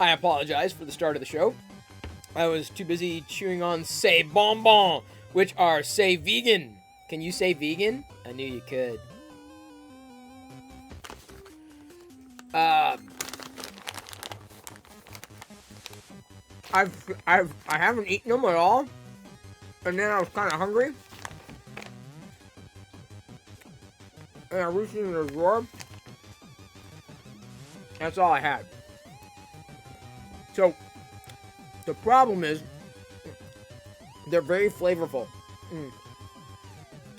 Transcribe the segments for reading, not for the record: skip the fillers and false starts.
I apologize for the start of the show. I was too busy chewing on Say Bonbon, which are Say Vegan. Can you say vegan? I knew you could. I haven't eaten them at all, and then I was kind of hungry, and I reached into the drawer. That's all I had. So the problem is they're very flavorful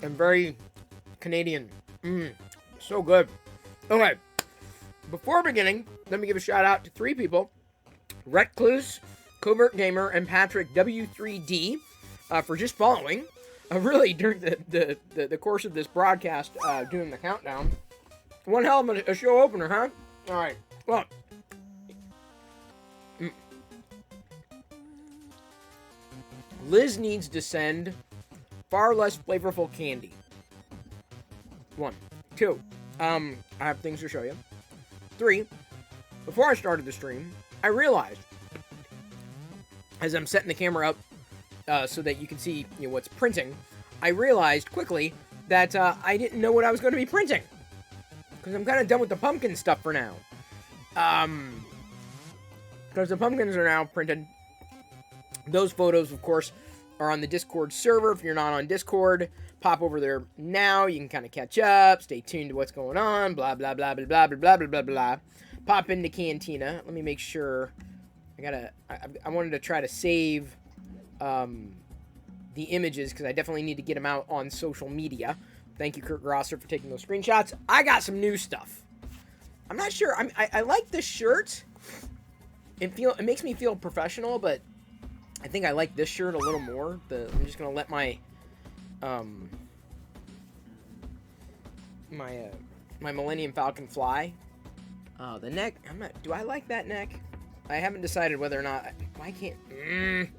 and very Canadian. So good. Okay, before beginning, let me give a shout out to 3 people: Recluse, Covert Gamer, and Patrick W3D for just following. Really, during the course of this broadcast, doing the countdown. One hell of a show opener, huh? All right. Well, Liz needs to send far less flavorful candy. 1. 2. I have things to show you. 3. Before I started the stream, I realized, as I'm setting the camera up so that you can see what's printing, I realized quickly that I didn't know what I was going to be printing. Because I'm kind of done with the pumpkin stuff for now. Because the pumpkins are now printed. Those photos, of course, are on the Discord server. If you're not on Discord, pop over there now. You can kind of catch up, stay tuned to what's going on, blah, blah, blah, blah, blah, blah, blah, blah, blah. Pop into Cantina. Let me make sure. I wanted to try to save the images because I definitely need to get them out on social media. Thank you, Kurt Grosser, for taking those screenshots. I got some new stuff. I'm not sure. I like this shirt. It makes me feel professional, but I think I like this shirt a little more. I'm just gonna let my my Millennium Falcon fly. The neck. Do I like that neck? I haven't decided whether or not. Why can't?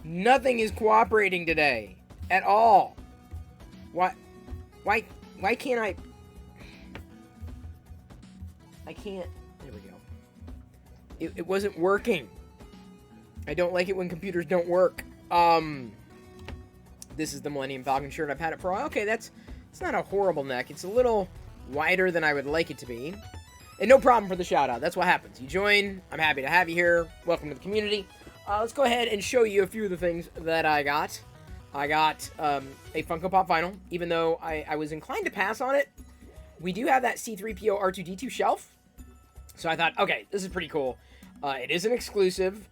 Nothing is cooperating today at all. Why can't I? I can't. There we go. It wasn't working. I don't like it when computers don't work. This is the Millennium Falcon shirt. I've had it for a while. Okay, it's not a horrible neck. It's a little wider than I would like it to be. And no problem for the shout out. That's what happens. You join. I'm happy to have you here. Welcome to the community. Let's go ahead and show you a few of the things that I got. I got a Funko Pop vinyl, even though I was inclined to pass on it. We do have that C-3PO R2-D2 shelf. So I thought, okay, this is pretty cool. It is an exclusive.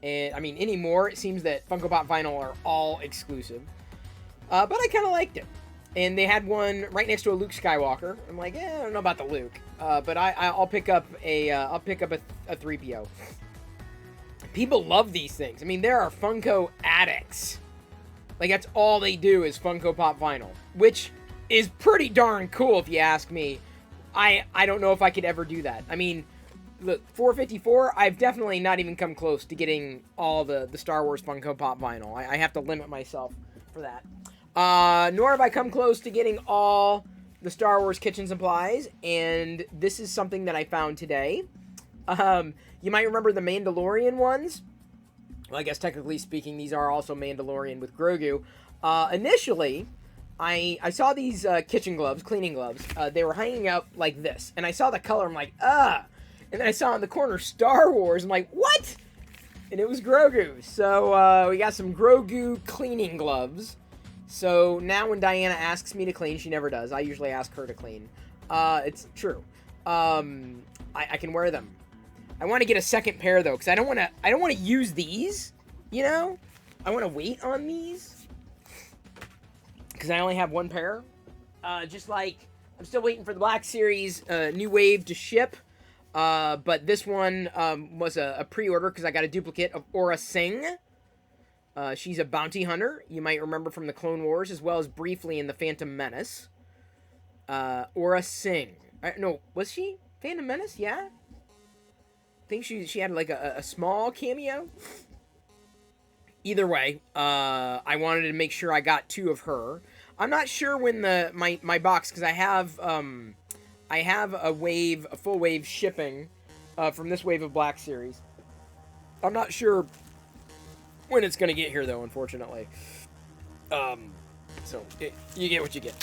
And, I mean, anymore, it seems that Funko Pop vinyl are all exclusive. But I kind of liked it. And they had one right next to a Luke Skywalker. I'm like, I don't know about the Luke. But I'll pick up a 3PO. People love these things. I mean, there are Funko addicts. Like, that's all they do is Funko Pop vinyl. Which is pretty darn cool, if you ask me. I don't know if I could ever do that. I mean, look, 454, I've definitely not even come close to getting all the Star Wars Funko Pop vinyl. I have to limit myself for that. Nor have I come close to getting all the Star Wars kitchen supplies, and this is something that I found today. You might remember the Mandalorian ones. Well, I guess technically speaking, these are also Mandalorian with Grogu. Initially, I saw these kitchen gloves, cleaning gloves. They were hanging out like this, and I saw the color. I'm like, ugh. And then I saw in the corner Star Wars. I'm like, what? And it was Grogu. So we got some Grogu cleaning gloves. So now when Diana asks me to clean, she never does. I usually ask her to clean. It's true. I can wear them. I want to get a second pair though, because I don't want to use these. You know, I want to wait on these because I only have one pair. Just like I'm still waiting for the Black Series new wave to ship. But this one was a pre-order because I got a duplicate of Aura Singh. She's a bounty hunter. You might remember from the Clone Wars, as well as briefly in the Phantom Menace. Aura Singh. No, was she Phantom Menace? Yeah. I think she had like a small cameo. Either way, I wanted to make sure I got 2 of her. I'm not sure when my box, because I have a full wave shipping from this wave of Black Series. I'm not sure when it's gonna get here though, unfortunately. So you get what you get.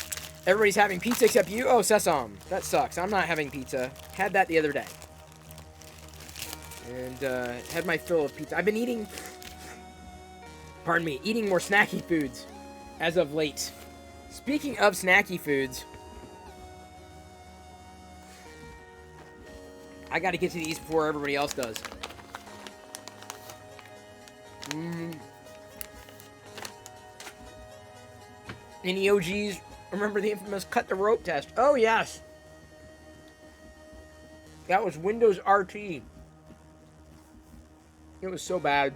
Everybody's having pizza except you. Oh, Sesam, that sucks. I'm not having pizza. Had that the other day, and had my fill of pizza. I've been eating. Pardon me, eating more snacky foods as of late. Speaking of snacky foods, I got to get to these before everybody else does. Any OGs remember the infamous cut the rope test? Oh, yes. That was Windows RT. It was so bad.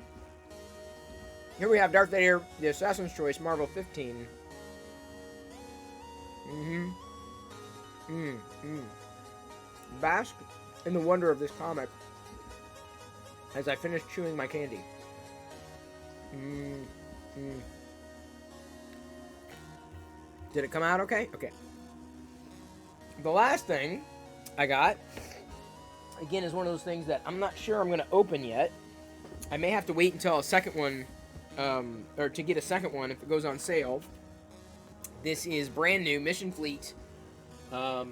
Here we have Darth Vader, the Assassin's Choice, Marvel 15. Bask in the wonder of this comic as I finish chewing my candy. Did it come out okay? Okay. The last thing I got, again, is one of those things that I'm not sure I'm going to open yet. I may have to wait until a second one, or to get a second one if it goes on sale. This is brand new Mission Fleet, the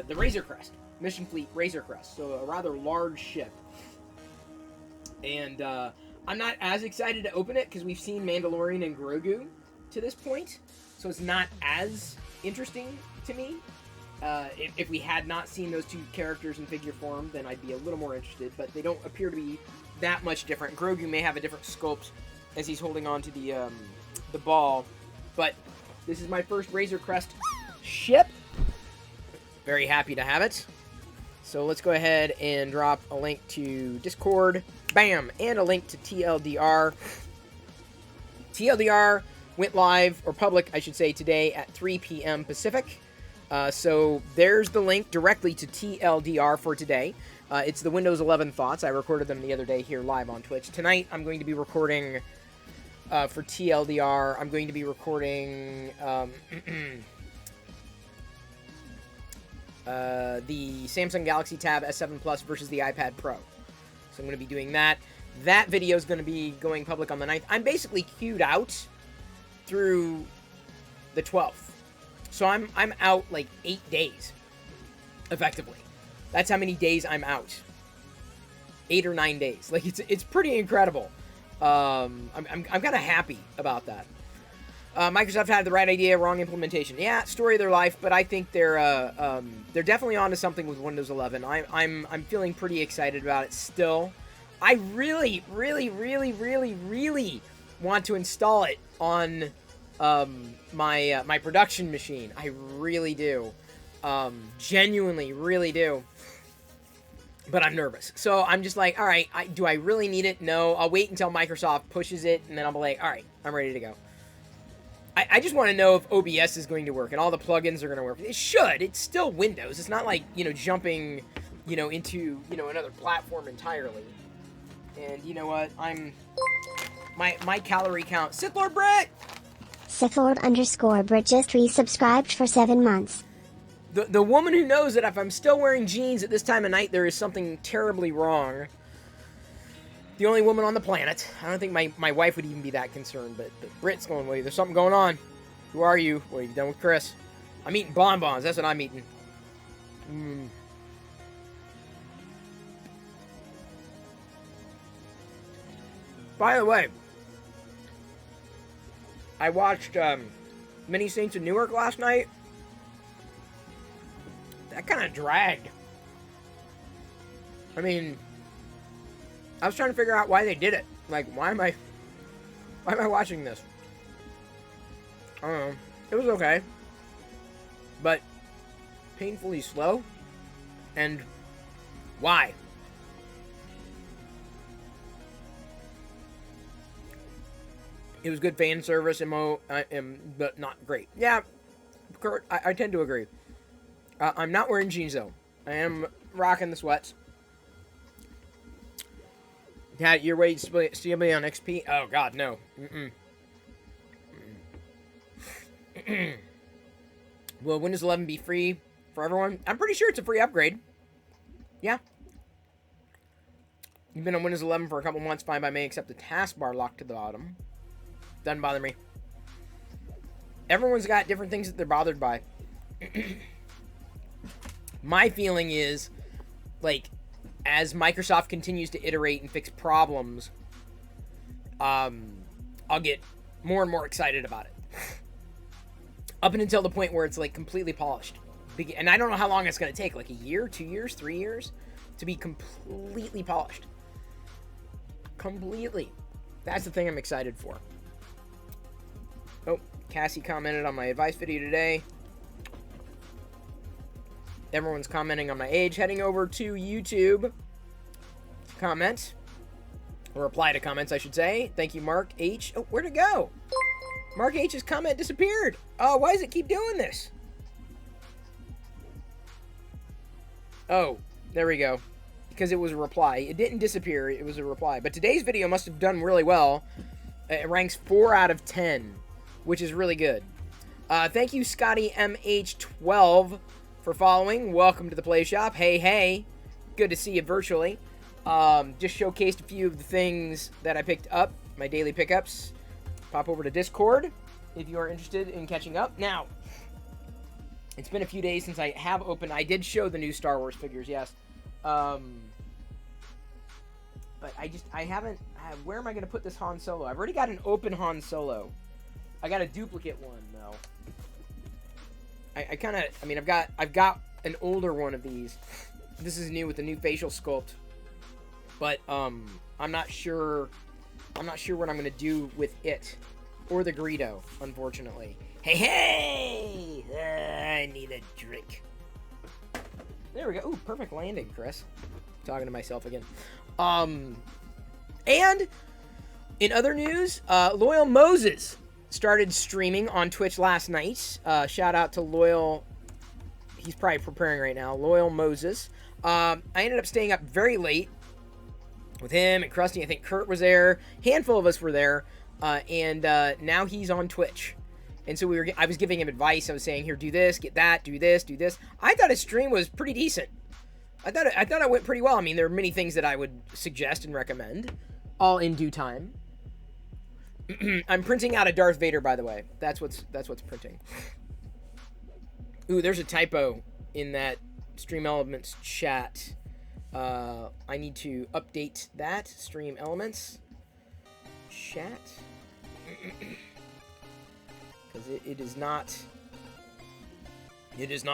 Razor Crest. Mission Fleet Razor Crest, so a rather large ship. And I'm not as excited to open it because we've seen Mandalorian and Grogu to this point, so it's not as interesting to me. If we had not seen those 2 characters in figure form, then I'd be a little more interested, but they don't appear to be that much different. Grogu may have a different sculpt as he's holding on to the ball, but this is my first Razor Crest ship. Very happy to have it. So let's go ahead and drop a link to Discord. Bam! And a link to TLDR. TLDR went live, or public, I should say, today at 3 p.m. Pacific. So there's the link directly to TLDR for today. It's the Windows 11 thoughts. I recorded them the other day here live on Twitch. Tonight, I'm going to be recording, for TLDR, I'm going to be recording the Samsung Galaxy Tab S7 Plus versus the iPad Pro. So I'm going to be doing that. That video is going to be going public on the 9th. I'm basically queued out through the 12th. So I'm out like 8 days, effectively. That's how many days I'm out. 8 or 9 days. Like it's pretty incredible. I'm kind of happy about that. Microsoft had the right idea, wrong implementation. Yeah, story of their life, but I think they're definitely onto something with Windows 11. I'm feeling pretty excited about it still. I really, really, really, really, really want to install it on my production machine. I really do. Genuinely, really do. But I'm nervous. So I'm just like, all right, do I really need it? No. I'll wait until Microsoft pushes it, and then I'll be like, all right, I'm ready to go. I just want to know if OBS is going to work and all the plugins are going to work. It should. It's still Windows. It's not like, jumping, into, another platform entirely. And you know what? My calorie count. Sith Lord Brett! Siford_Brit just resubscribed for 7 months. The woman who knows that if I'm still wearing jeans at this time of night, there is something terribly wrong. The only woman on the planet. I don't think my wife would even be that concerned, but Brit's going, well, there's something going on. Who are you? What have you done with Chris? I'm eating bonbons. That's what I'm eating. By the way, I watched Many Saints of Newark last night. That kind of dragged. I mean, I was trying to figure out why they did it. Like, why am I watching this? I don't know. It was okay, but painfully slow. And why? It was good fan service, but not great. Yeah, Kurt, I tend to agree. I'm not wearing jeans, though. I am rocking the sweats. Yeah, you're waiting to see me on XP? Oh, God, no. Will Windows 11 be free for everyone? I'm pretty sure it's a free upgrade. Yeah. You've been on Windows 11 for a couple months, fine by me, except the taskbar locked to the bottom. Doesn't bother me. Everyone's got different things that they're bothered by. My feeling is, like, as Microsoft continues to iterate and fix problems, I'll get more and more excited about it. Up until the point where it's, like, completely polished. And I don't know how long it's going to take. Like, a year, 2 years, 3 years? To be completely polished. Completely. That's the thing I'm excited for. Oh, Cassie commented on my advice video today. Everyone's commenting on my age. Heading over to YouTube. Comment. Or reply to comments, I should say. Thank you, Mark H. Oh, where'd it go? Mark H's comment disappeared. Oh, why does it keep doing this? Oh, there we go. Because it was a reply. It didn't disappear. It was a reply. But today's video must have done really well. It ranks 4 out of 10, which is really good. Thank you, Scotty MH12, for following. Welcome to the Play Shop. Hey, hey. Good to see you virtually. Just showcased a few of the things that I picked up, my daily pickups. Pop over to Discord if you are interested in catching up. Now, it's been a few days since I have opened. I did show the new Star Wars figures, yes. But I haven't. Where am I going to put this Han Solo? I've already got an open Han Solo. I got a duplicate one though. I've got an older one of these. This is new with the new facial sculpt. But I'm not sure what I'm going to do with it or the Greedo, unfortunately. Hey, hey! I need a drink. There we go. Ooh, perfect landing, Chris. Talking to myself again. And in other news, Loyal Moses started streaming on Twitch last night. Shout out to Loyal. He's probably preparing right now. Loyal Moses. I ended up staying up very late with him and Krusty. I think Kurt was there. Handful of us were there. And now he's on Twitch. And so I was giving him advice. I was saying, here, do this, get that, do this, do this. I thought his stream was pretty decent. I thought it went pretty well. I mean, there are many things that I would suggest and recommend, all in due time. I'm printing out a Darth Vader, by the way. That's what's printing. Ooh, there's a typo in that Stream Elements chat. I need to update that. Stream Elements chat. Because it is not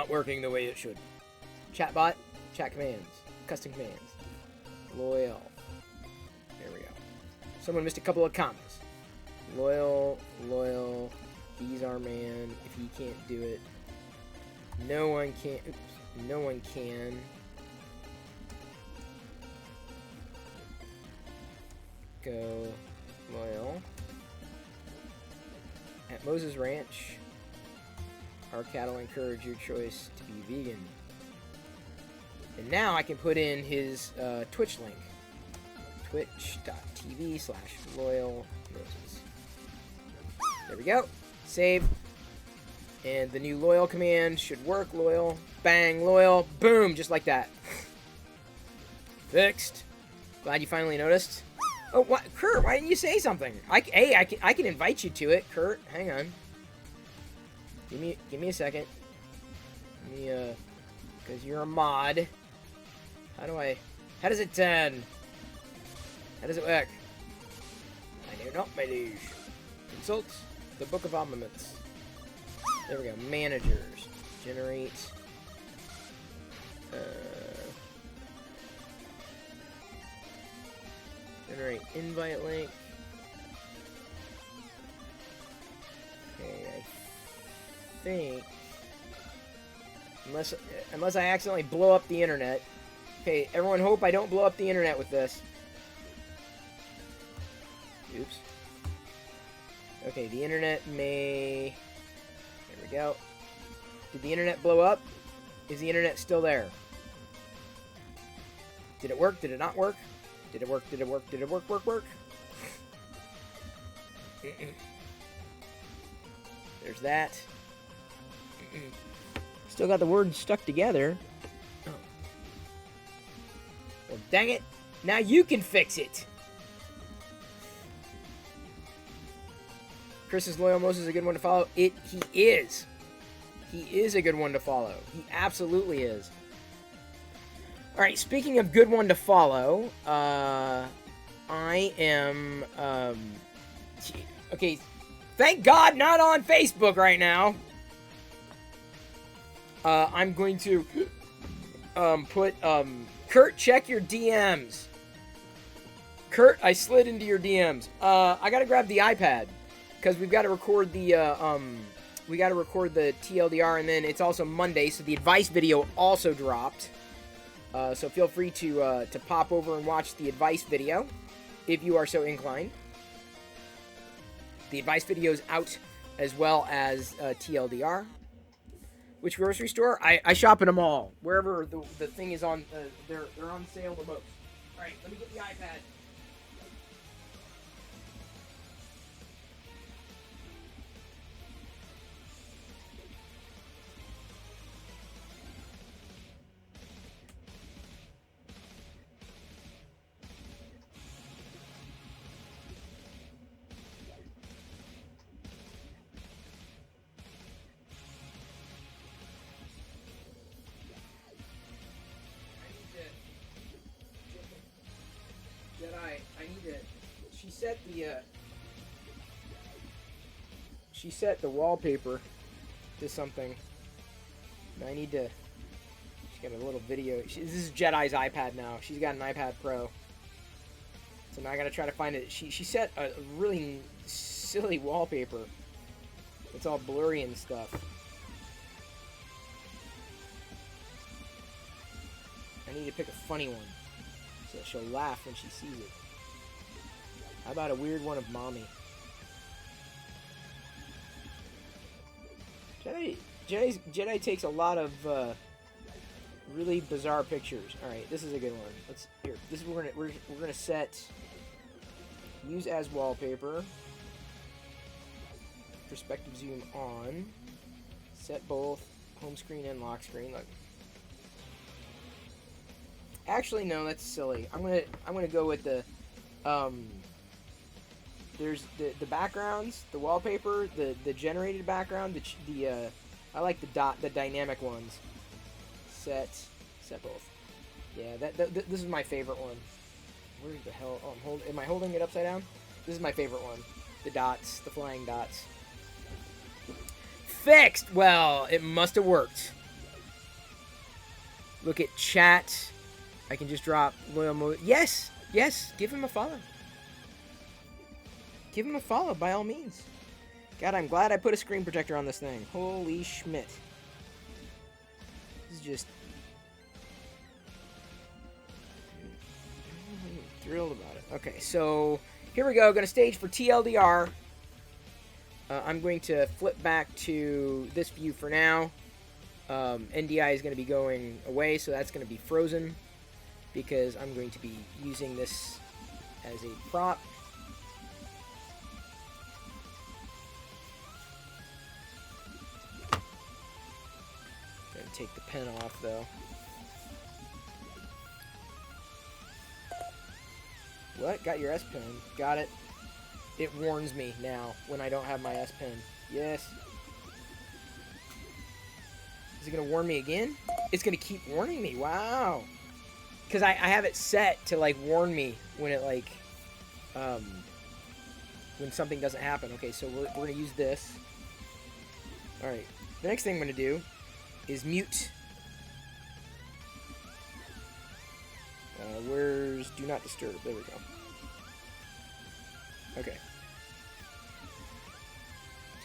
working the way it should. Chatbot, chat commands, custom commands, loyal. There we go. Someone missed a couple of commas. Loyal, he's our man. If he can't do it, no one can. Oops, no one can. Go loyal. At Moses Ranch, our cattle encourage your choice to be vegan. And now I can put in his Twitch link. Twitch.tv/loyal Moses. There we go. Save. And the new loyal command should work. Loyal. Bang. Loyal. Boom. Just like that. Fixed. Glad you finally noticed. Oh, what? Kurt, why didn't you say something? I can invite you to it, Kurt. Hang on. Give me a second. Give me, because you're a mod. How does it turn? How does it work? I do not, my liege. Consult the Book of Armaments. There we go. Managers. Generate. Generate invite link. Okay, I think unless I accidentally blow up the internet. Okay, everyone hope I don't blow up the internet with this. Oops. Okay, the internet may... There we go. Did the internet blow up? Is the internet still there? Did it work? Did it not work? Did it work? Did it work? Did it work? Work? There's that. Still got the words stuck together. Oh. Well, dang it. Now you can fix it. Chris's loyal most is a good one to follow. He is. He is a good one to follow. He absolutely is. Alright, speaking of good one to follow, I am, okay, thank God not on Facebook right now. I'm going to, put, Kurt, check your DMs. Kurt, I slid into your DMs. I gotta grab the iPad, because we've got to record the, we gotta record the TLDR, and then it's also Monday, so the advice video also dropped. So feel free to pop over and watch the advice video, if you are so inclined. The advice video is out, as well as TLDR. Which grocery store? I shop in them all. Wherever the thing is on, they're on sale the most. All right, let me get the iPad. She set the wallpaper to something. And I need to... She's got a little video. This is Jedi's iPad now. She's got an iPad Pro. So now I gotta try to find it. She set a really silly wallpaper. It's all blurry and stuff. I need to pick a funny one, so that she'll laugh when she sees it. How about a weird one of mommy? Jedi takes a lot of really bizarre pictures. All right, this is a good one. This is we're gonna set use as wallpaper. Perspective zoom on. Set both home screen and lock screen. Look. Actually, no, that's silly. I'm gonna go with the there's the backgrounds, the wallpaper, the generated background, I like the dynamic ones. Set both. Yeah, this is my favorite one. Where the hell? Oh, am I holding it upside down? This is my favorite one. The dots, the flying dots. Fixed. Well, it must have worked. Look at chat. I can just drop loyal mode. Yes. Give him a follow. Give him a follow, by all means. God, I'm glad I put a screen protector on this thing. Holy Schmidt. This is just... I'm thrilled about it. Okay, so here we go. Going to stage for TLDR. I'm going to flip back to this view for now. NDI is going to be going away, so that's going to be frozen. Because I'm going to be using this as a prop. take the pen off, though. What? Got your S Pen. Got it. It warns me now when I don't have my S Pen. Yes. Is it going to warn me again? It's going to keep warning me. Wow. Because I have it set to, like, warn me when it, like, when something doesn't happen. Okay, so we're going to use this. Alright. The next thing I'm going to do is mute. Where's Do Not Disturb? There we go. Okay.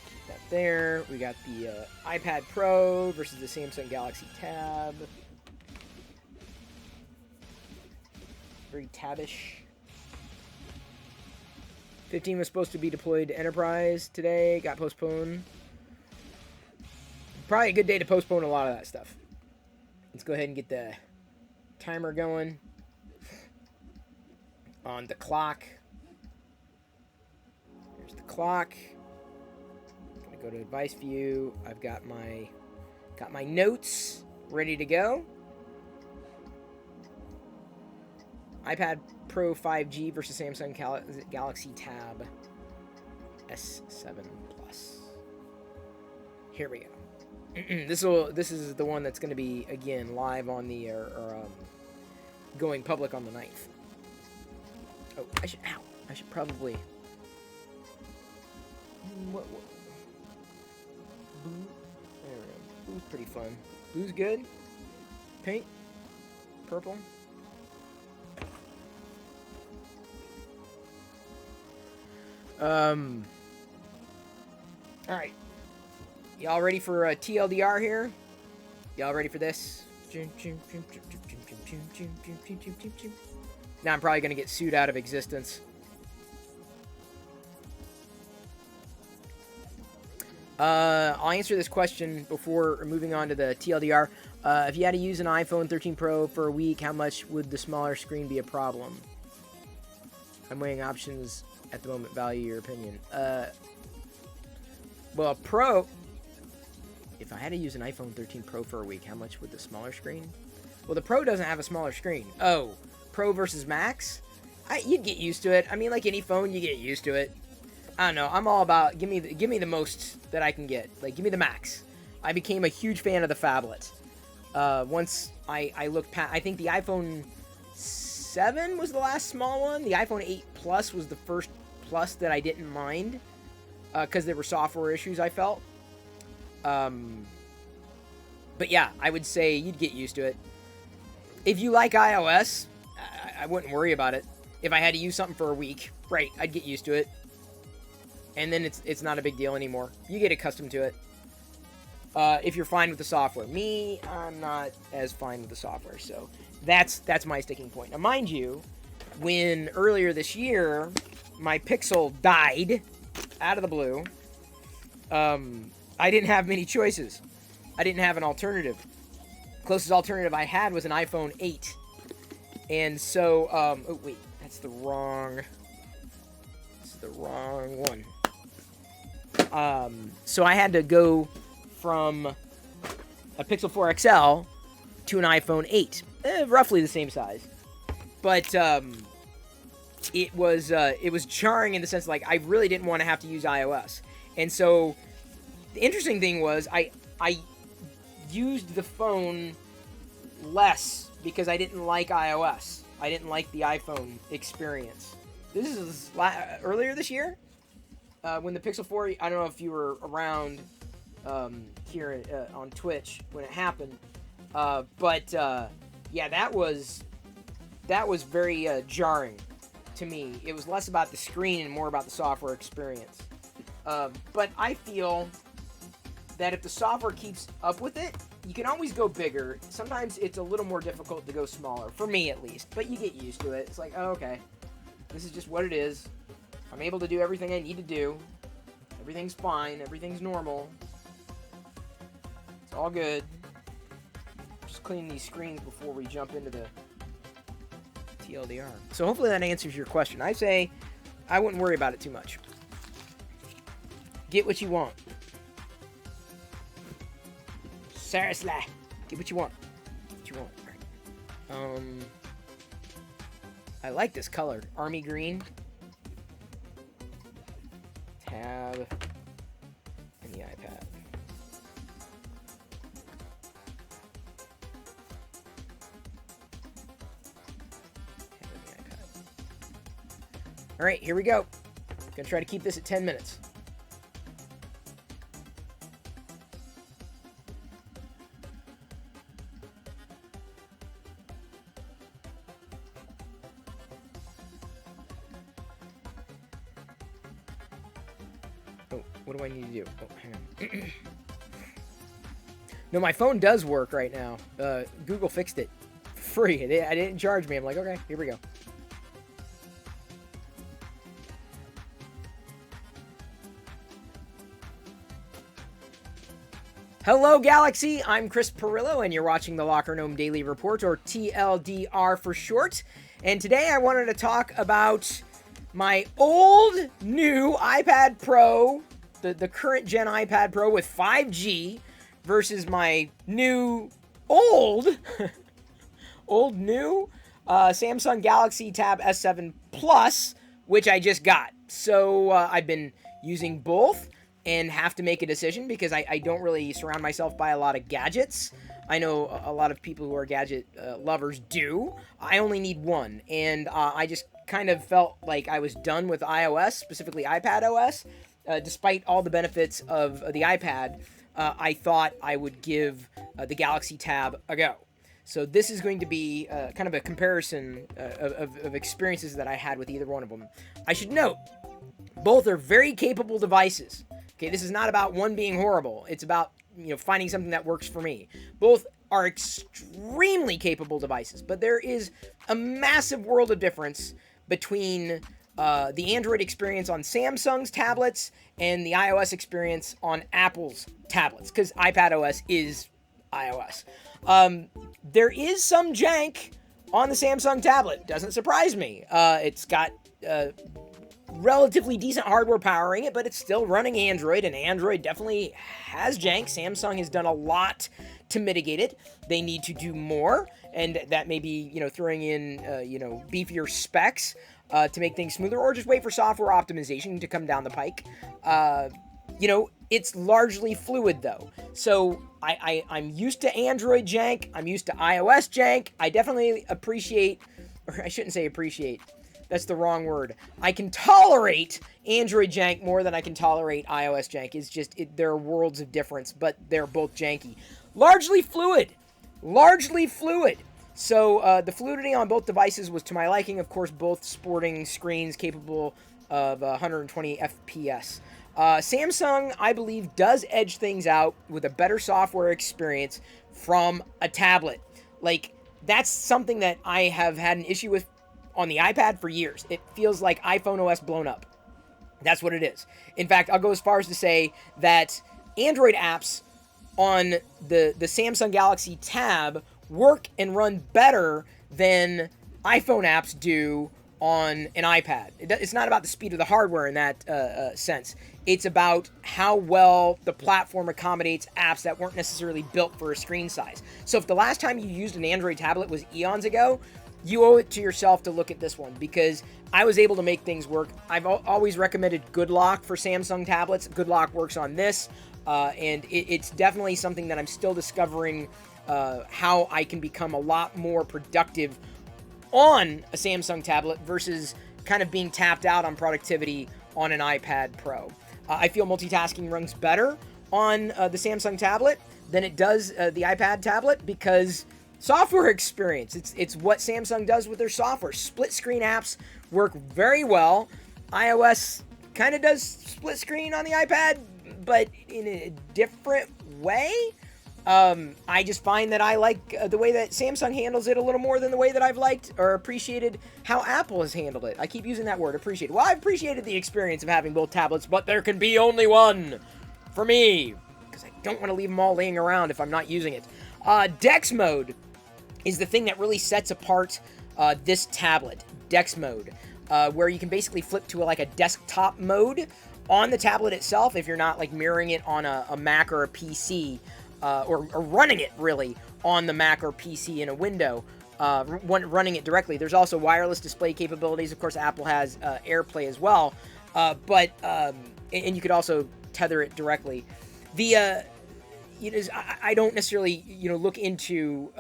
Keep that there. We got the iPad Pro versus the Samsung Galaxy Tab. Very tabish. 15 was supposed to be deployed to Enterprise today. Got postponed. Probably a good day to postpone a lot of that stuff. Let's go ahead and get the timer going on the clock. Here's the clock. I'm gonna go to advice view. I've got my notes ready to go. iPad Pro 5G versus Samsung Galaxy Tab S7 Plus. Here we go. This is the one that's going to be again live on the going public on the 9th. Oh, I should probably what blue. There we go. Blue's pretty fun. Blue's good. Pink, purple. All right. Y'all ready for TLDR here? Y'all ready for this? Now I'm probably going to get sued out of existence. I'll answer this question before moving on to the TLDR. If you had to use an iPhone 13 Pro for a week, how much would the smaller screen be a problem? I'm weighing options at the moment. Value your opinion. Well, Pro... If I had to use an iPhone 13 Pro for a week, how much would the smaller screen? Well, the Pro doesn't have a smaller screen. Oh, Pro versus Max? You'd get used to it. I mean, like any phone, you get used to it. I don't know. I'm all about give me the most that I can get. Like, give me the Max. I became a huge fan of the phablet. Once I looked past, I think the iPhone 7 was the last small one. The iPhone 8 Plus was the first Plus that I didn't mind because there were software issues, I felt. But yeah, I would say you'd get used to it. If you like iOS, I wouldn't worry about it. If I had to use something for a week, right, I'd get used to it. And then it's not a big deal anymore. You get accustomed to it. If you're fine with the software. Me, I'm not as fine with the software, so that's my sticking point. Now, mind you, when earlier this year, my Pixel died out of the blue, I didn't have many choices. I didn't have an alternative. Closest alternative I had was an iPhone 8. And so, oh wait, this is the wrong one. So I had to go from a Pixel 4 XL to an iPhone 8. Roughly the same size. But, it was jarring in the sense, like, I really didn't want to have to use iOS. And so... The interesting thing was I used the phone less because I didn't like iOS. I didn't like the iPhone experience. This is earlier this year when the Pixel 4, I don't know if you were around here on Twitch when it happened. But yeah, that was very jarring to me. It was less about the screen and more about the software experience. But I feel that if the software keeps up with it, you can always go bigger. Sometimes it's a little more difficult to go smaller, for me at least, but you get used to it. It's like, oh, okay, this is just what it is. I'm able to do everything I need to do. Everything's fine. Everything's normal. It's all good. Just cleaning these screens before we jump into the TLDR. So hopefully that answers your question. I say I wouldn't worry about it too much. Get what you want. Seriously. Get what you want. What you want. All right. I like this color. Army green. Tab. And the iPad. All right, here we go. Gonna try to keep this at 10 minutes. Oh, what do I need to do? Oh, hang on. No, my phone does work right now. Google fixed it. Free. I didn't charge me. I'm like, okay, here we go. Hello, Galaxy! I'm Chris Perillo, and you're watching the Locker Gnome Daily Report, or TLDR for short. And today I wanted to talk about my old, new iPad Pro, the current gen iPad Pro with 5G, versus my new, old new Samsung Galaxy Tab S7 Plus, which I just got. So I've been using both and have to make a decision because I don't really surround myself by a lot of gadgets. I know a lot of people who are gadget lovers do. I only need one, and I just kind of felt like I was done with iOS, specifically iPad OS. Despite all the benefits of the iPad, I thought I would give the Galaxy Tab a go. So this is going to be kind of a comparison of experiences that I had with either one of them. I should note, both are very capable devices. Okay, this is not about one being horrible. It's about, finding something that works for me. Both are extremely capable devices, but there is a massive world of difference between the Android experience on Samsung's tablets and the iOS experience on Apple's tablets, because iPad OS is iOS. There is some jank on the Samsung tablet. Doesn't surprise me. It's got relatively decent hardware powering it, but it's still running Android, and Android definitely has jank. Samsung has done a lot to mitigate it. They need to do more, and that may be, throwing in, beefier specs to make things smoother, or just wait for software optimization to come down the pike. It's largely fluid, though. So I'm used to Android jank. I'm used to iOS jank. I definitely appreciate, or I shouldn't say appreciate, that's the wrong word. I can tolerate Android jank more than I can tolerate iOS jank. It's just, there are worlds of difference, but they're both janky. Largely fluid. So the fluidity on both devices was to my liking. Of course, both sporting screens capable of 120 FPS. Samsung, I believe, does edge things out with a better software experience from a tablet. Like, that's something that I have had an issue with on the iPad for years. It feels like iPhone OS blown up. That's what it is. In fact, I'll go as far as to say that Android apps on the Samsung Galaxy Tab work and run better than iPhone apps do on an iPad. It's not about the speed of the hardware in that sense. It's about how well the platform accommodates apps that weren't necessarily built for a screen size. So if the last time you used an Android tablet was eons ago, you owe it to yourself to look at this one, because I was able to make things work. I've always recommended Good Lock for Samsung tablets. Good Lock works on this, and it's definitely something that I'm still discovering how I can become a lot more productive on a Samsung tablet versus kind of being tapped out on productivity on an iPad Pro. I feel multitasking runs better on the Samsung tablet than it does the iPad tablet, because software experience. It's what Samsung does with their software. Split screen apps work very well. iOS kind of does split screen on the iPad, but in a different way. I just find that I like the way that Samsung handles it a little more than the way that I've liked or appreciated how Apple has handled it. I keep using that word, appreciate. Well, I've appreciated the experience of having both tablets, but there can be only one for me, because I don't want to leave them all laying around if I'm not using it. Dex Mode is the thing that really sets apart this tablet, Dex Mode, where you can basically flip to a desktop mode on the tablet itself if you're not mirroring it on a Mac or a PC, or running it really on the Mac or PC in a window, running it directly. There's also wireless display capabilities. Of course, Apple has AirPlay as well, and you could also tether it directly. I don't necessarily look into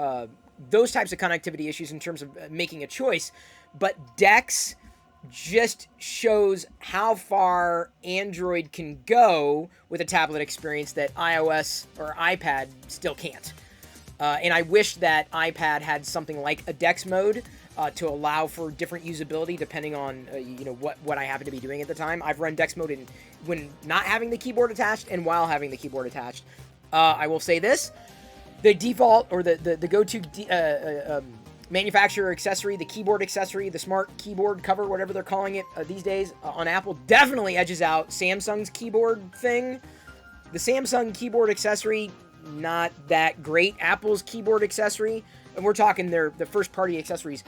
those types of connectivity issues in terms of making a choice, but Dex just shows how far Android can go with a tablet experience that iOS or iPad still can't. And I wish that iPad had something like a Dex Mode to allow for different usability depending on what I happen to be doing at the time. I've run Dex Mode when not having the keyboard attached and while having the keyboard attached. I will say this: the default or the go-to manufacturer accessory, the keyboard accessory, the smart keyboard cover, whatever they're calling it these days on Apple, definitely edges out Samsung's keyboard thing. The Samsung keyboard accessory, not that great. Apple's keyboard accessory, and we're talking the first-party accessories,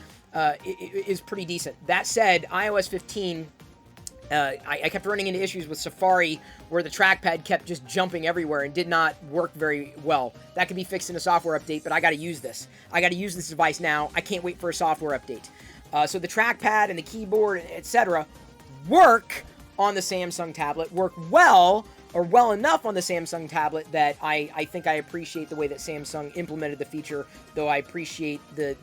is pretty decent. That said, iOS 15, I kept running into issues with Safari where the trackpad kept just jumping everywhere and did not work very well. That could be fixed in a software update, but I got to use this. I got to use this device now. I can't wait for a software update. So the trackpad and the keyboard, etc., work on the Samsung tablet, work well enough on the Samsung tablet that I think I appreciate the way that Samsung implemented the feature, though I appreciate the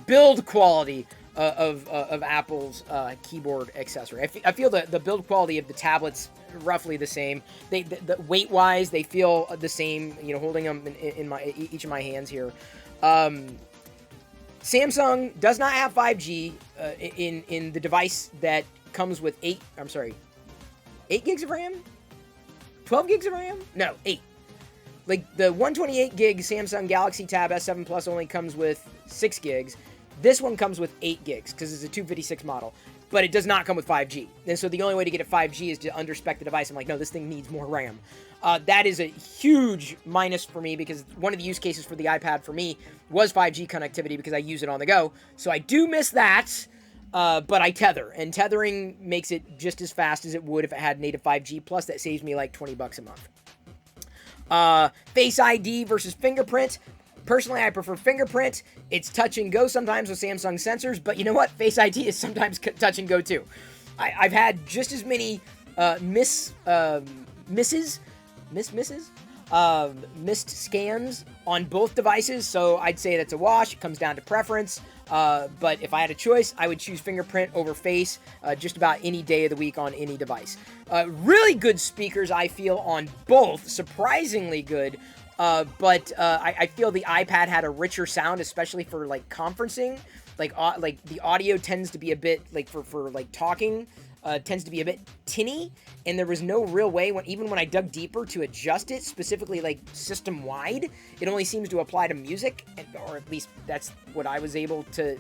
build quality of Apple's keyboard accessory. I feel the build quality of the tablets roughly the same. The weight-wise, they feel the same. Holding them in each of my hands here. Samsung does not have 5G in the device that comes with 8 gigs of RAM? 12 gigs of RAM? No, 8. Like, the 128 gig Samsung Galaxy Tab S7 Plus only comes with 6 gigs. This one comes with 8 gigs, because it's a 256 model. But it does not come with 5G. And so the only way to get it 5G is to underspec the device. I'm like, no, this thing needs more RAM. That is a huge minus for me, because one of the use cases for the iPad for me was 5G connectivity, because I use it on the go. So I do miss that. But I tether, and tethering makes it just as fast as it would if it had native 5G, plus that saves me like $20 a month. Face ID versus fingerprint. Personally, I prefer fingerprint. It's touch and go sometimes with Samsung sensors, but you know what? Face ID is sometimes touch and go too. I've had just as many missed scans on both devices, so I'd say that's a wash. It comes down to preference. But if I had a choice, I would choose fingerprint over face just about any day of the week on any device. Really good speakers, I feel, on both. Surprisingly good. But I feel the iPad had a richer sound, especially for like conferencing. Like the audio tends to be a bit like for like talking. Tends to be a bit tinny, and there was no real way, even when I dug deeper to adjust it, specifically like system-wide, it only seems to apply to music, or at least that's what I was able to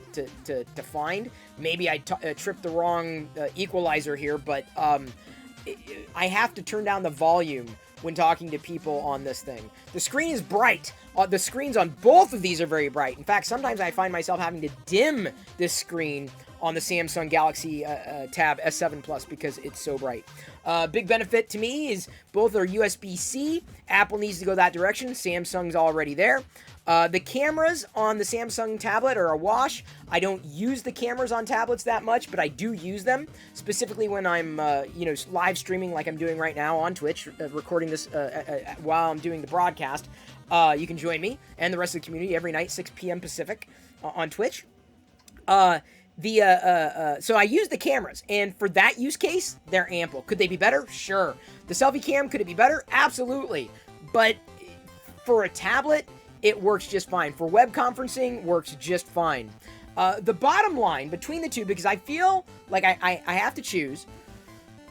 find. Maybe I tripped the wrong equalizer here, but I have to turn down the volume when talking to people on this thing. The screen is bright. The screens on both of these are very bright. In fact, sometimes I find myself having to dim this screen on the Samsung Galaxy Tab S7 Plus because it's so bright. Big benefit to me is both are USB-C. Apple needs to go that direction. Samsung's already there. The cameras on the Samsung tablet are a wash. I don't use the cameras on tablets that much, but I do use them, specifically when I'm, live streaming like I'm doing right now on Twitch, recording this while I'm doing the broadcast. You can join me and the rest of the community every night, 6 p.m. Pacific, on Twitch. So I use the cameras, and for that use case, they're ample. Could they be better? Sure. The selfie cam, could it be better? Absolutely. But for a tablet, it works just fine. For web conferencing, works just fine. The bottom line between the two, because I feel like I have to choose,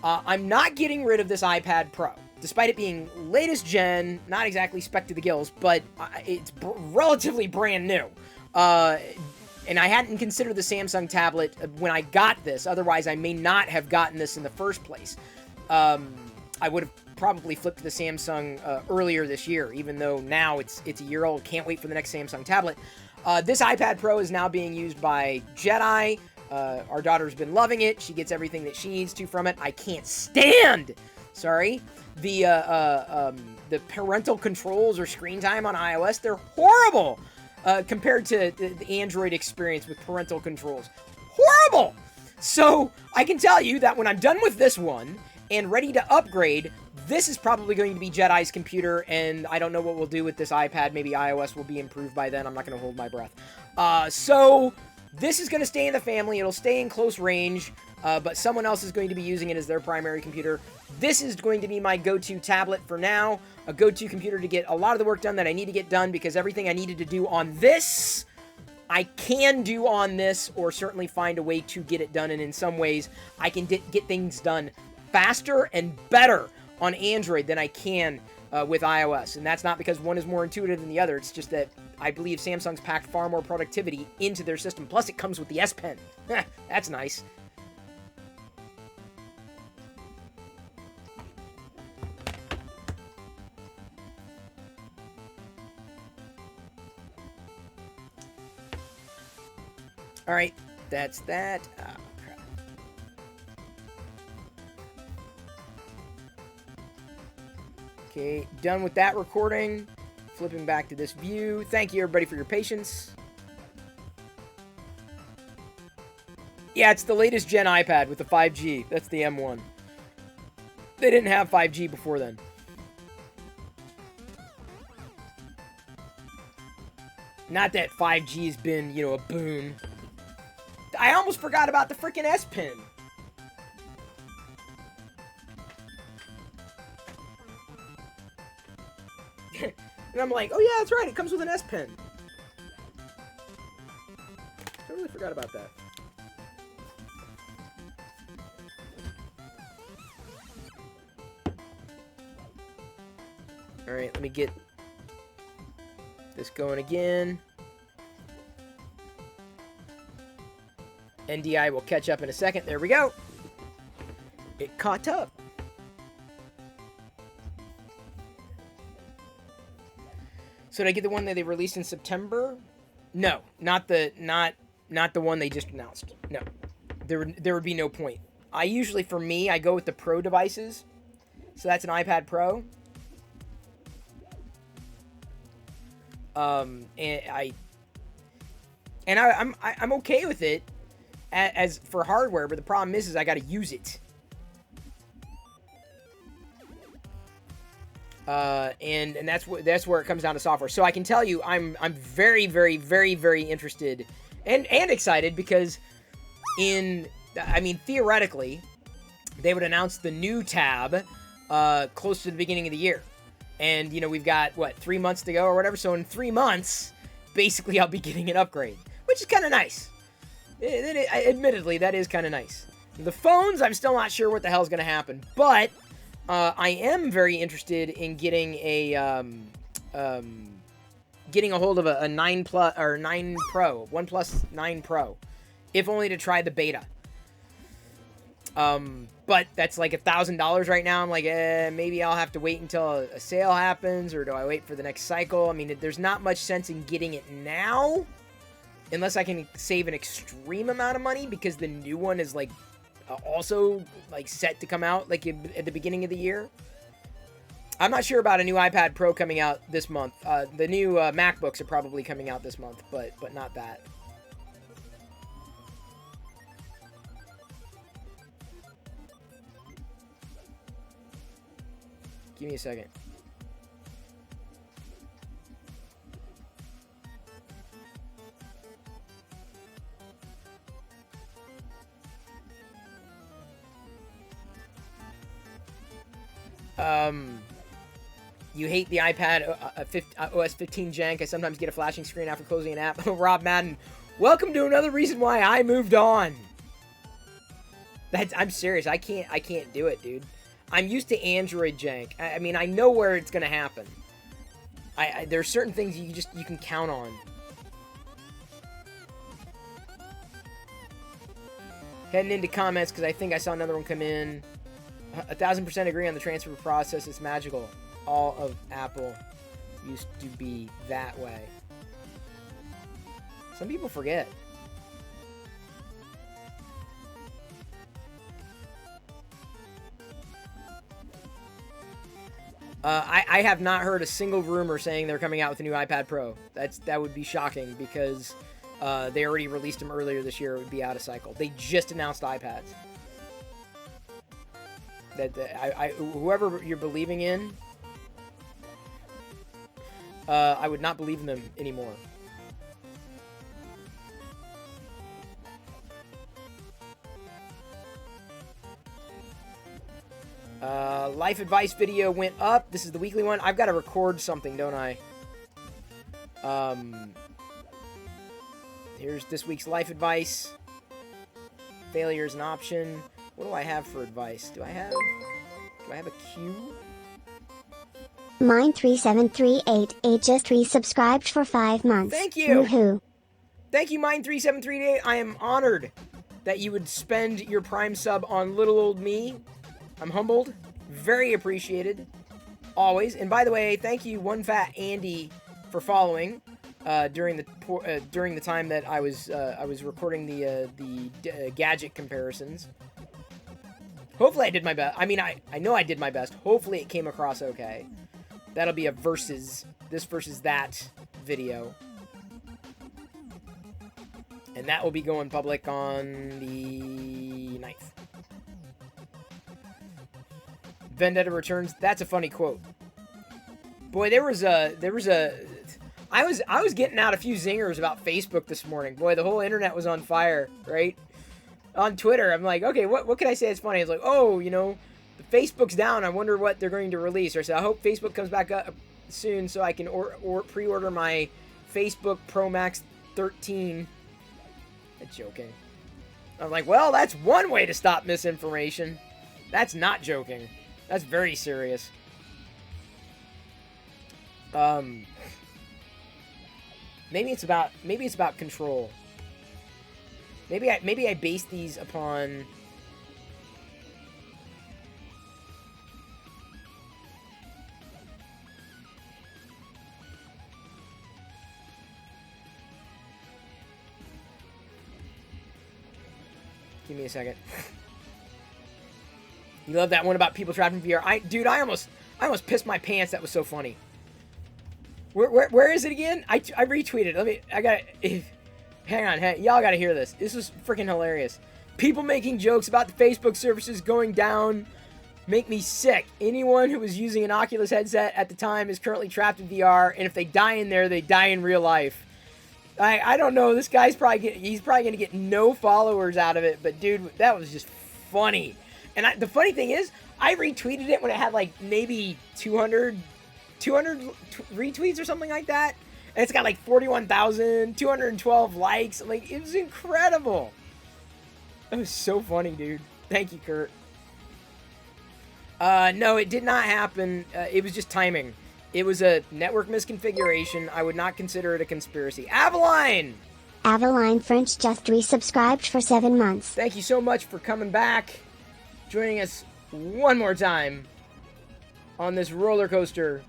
I'm not getting rid of this iPad Pro. Despite it being latest gen, not exactly spec to the gills, but it's relatively brand new. And I hadn't considered the Samsung tablet when I got this. Otherwise, I may not have gotten this in the first place. I would have probably flipped to the Samsung earlier this year, even though now it's a year old. Can't wait for the next Samsung tablet. This iPad Pro is now being used by Jedi. Our daughter's been loving it. She gets everything that she needs to from it. I can't stand Sorry. The parental controls or screen time on iOS, they're horrible compared to the Android experience with parental controls. Horrible! So, I can tell you that when I'm done with this one and ready to upgrade, this is probably going to be Jedi's computer, and I don't know what we'll do with this iPad. Maybe iOS will be improved by then. I'm not going to hold my breath. So, this is going to stay in the family. It'll stay in close range, but someone else is going to be using it as their primary computer. This is going to be my go-to tablet for now, a go-to computer to get a lot of the work done that I need to get done, because everything I needed to do on this, I can do on this, or certainly find a way to get it done, and in some ways, I can get things done faster and better on Android than I can with iOS, and that's not because one is more intuitive than the other. It's just that I believe Samsung's packed far more productivity into their system, plus it comes with the S Pen. That's nice. Alright, that's that. Oh, crap. Okay, done with that recording. Flipping back to this view. Thank you, everybody, for your patience. Yeah, it's the latest gen iPad with the 5G. That's the M1. They didn't have 5G before then. Not that 5G has been, you know, a boon. I almost forgot about the freaking S Pen. And I'm like, oh yeah, that's right, it comes with an S Pen. Totally forgot about that. Alright, let me get this going again. NDI will catch up in a second. There we go. It caught up. So did I get the one that they released in September? No, not the one they just announced. No, there would be no point. I usually, for me, I go with the Pro devices. So that's an iPad Pro. And I'm okay with it as for hardware, but the problem is I got to use it. And that's where it comes down to software. So I can tell you, I'm very, very, very, very interested and excited, because theoretically, they would announce the new tab close to the beginning of the year. And, you know, we've got, 3 months to go or whatever. So in 3 months, basically, I'll be getting an upgrade, which is kind of nice. Admittedly, that is kind of nice. The phones, I'm still not sure what the hell's going to happen. But I am very interested in getting getting a hold of a 9 Plus or 9 Pro, OnePlus 9 Pro, if only to try the beta. But that's like $1,000 right now. I'm like, maybe I'll have to wait until a sale happens, or do I wait for the next cycle? I mean, there's not much sense in getting it now, unless I can save an extreme amount of money, because the new one is like also like set to come out like at the beginning of the year. I'm not sure about a new iPad Pro coming out this month. The new MacBooks are probably coming out this month, but not that. Give me a second. You hate the iPad OS 15 jank. I sometimes get a flashing screen after closing an app. Rob Madden, welcome to another reason why I moved on. I'm serious. I can't do it, dude. I'm used to Android jank. I mean, I know where it's gonna happen. There's certain things you can count on. Heading into comments because I think I saw another one come in. 1,000% agree on the transfer process. It's magical. All of Apple used to be that way. Some people forget. I have not heard a single rumor saying they're coming out with a new iPad Pro. That would be shocking because they already released them earlier this year. It would be out of cycle. They just announced iPads. Whoever you're believing in, I would not believe in them anymore. Life advice video went up. This is the weekly one. I've got to record something, don't I? Here's this week's life advice. Failure is an option. What do I have for advice? Do I have a cue? Mine3738 just resubscribed for 5 months. Thank you. Woohoo. Thank you, Mine3738. I am honored that you would spend your Prime sub on little old me. I'm humbled. Very appreciated. Always. And by the way, thank you, One Fat Andy, for following during the time that I was recording the gadget comparisons. Hopefully I did my best. I mean, I know I did my best. Hopefully it came across okay. That'll be a this versus that video. And that will be going public on the 9th. Vendetta returns. That's a funny quote. Boy, I was getting out a few zingers about Facebook this morning. Boy, the whole internet was on fire, right? On Twitter, I'm like, okay, what can I say that's funny? It's like, oh, you know, the Facebook's down. I wonder what they're going to release. Or I said, I hope Facebook comes back up soon so I can pre-order my Facebook Pro Max 13. I'm joking. I'm like, well, that's one way to stop misinformation. That's not joking. That's very serious. Maybe it's about control. Maybe I base these upon Give me a second. You love that one about people trapped in VR. Dude, I almost pissed my pants. That was so funny. Where is it again? I retweeted. Hang on, y'all gotta hear this. This is freaking hilarious. People making jokes about the Facebook services going down make me sick. Anyone who was using an Oculus headset at the time is currently trapped in VR, and if they die in there, they die in real life. I don't know. This guy's he's probably gonna get no followers out of it, but dude, that was just funny. And the funny thing is, I retweeted it when it had like maybe 200 retweets or something like that. And it's got like 41,212 likes. Like, it was incredible. That was so funny, dude. Thank you, Kurt. No, it did not happen. It was just timing. It was a network misconfiguration. I would not consider it a conspiracy. Avaline! Avaline French just resubscribed for 7 months. Thank you so much for coming back. Joining us one more time on this roller coaster.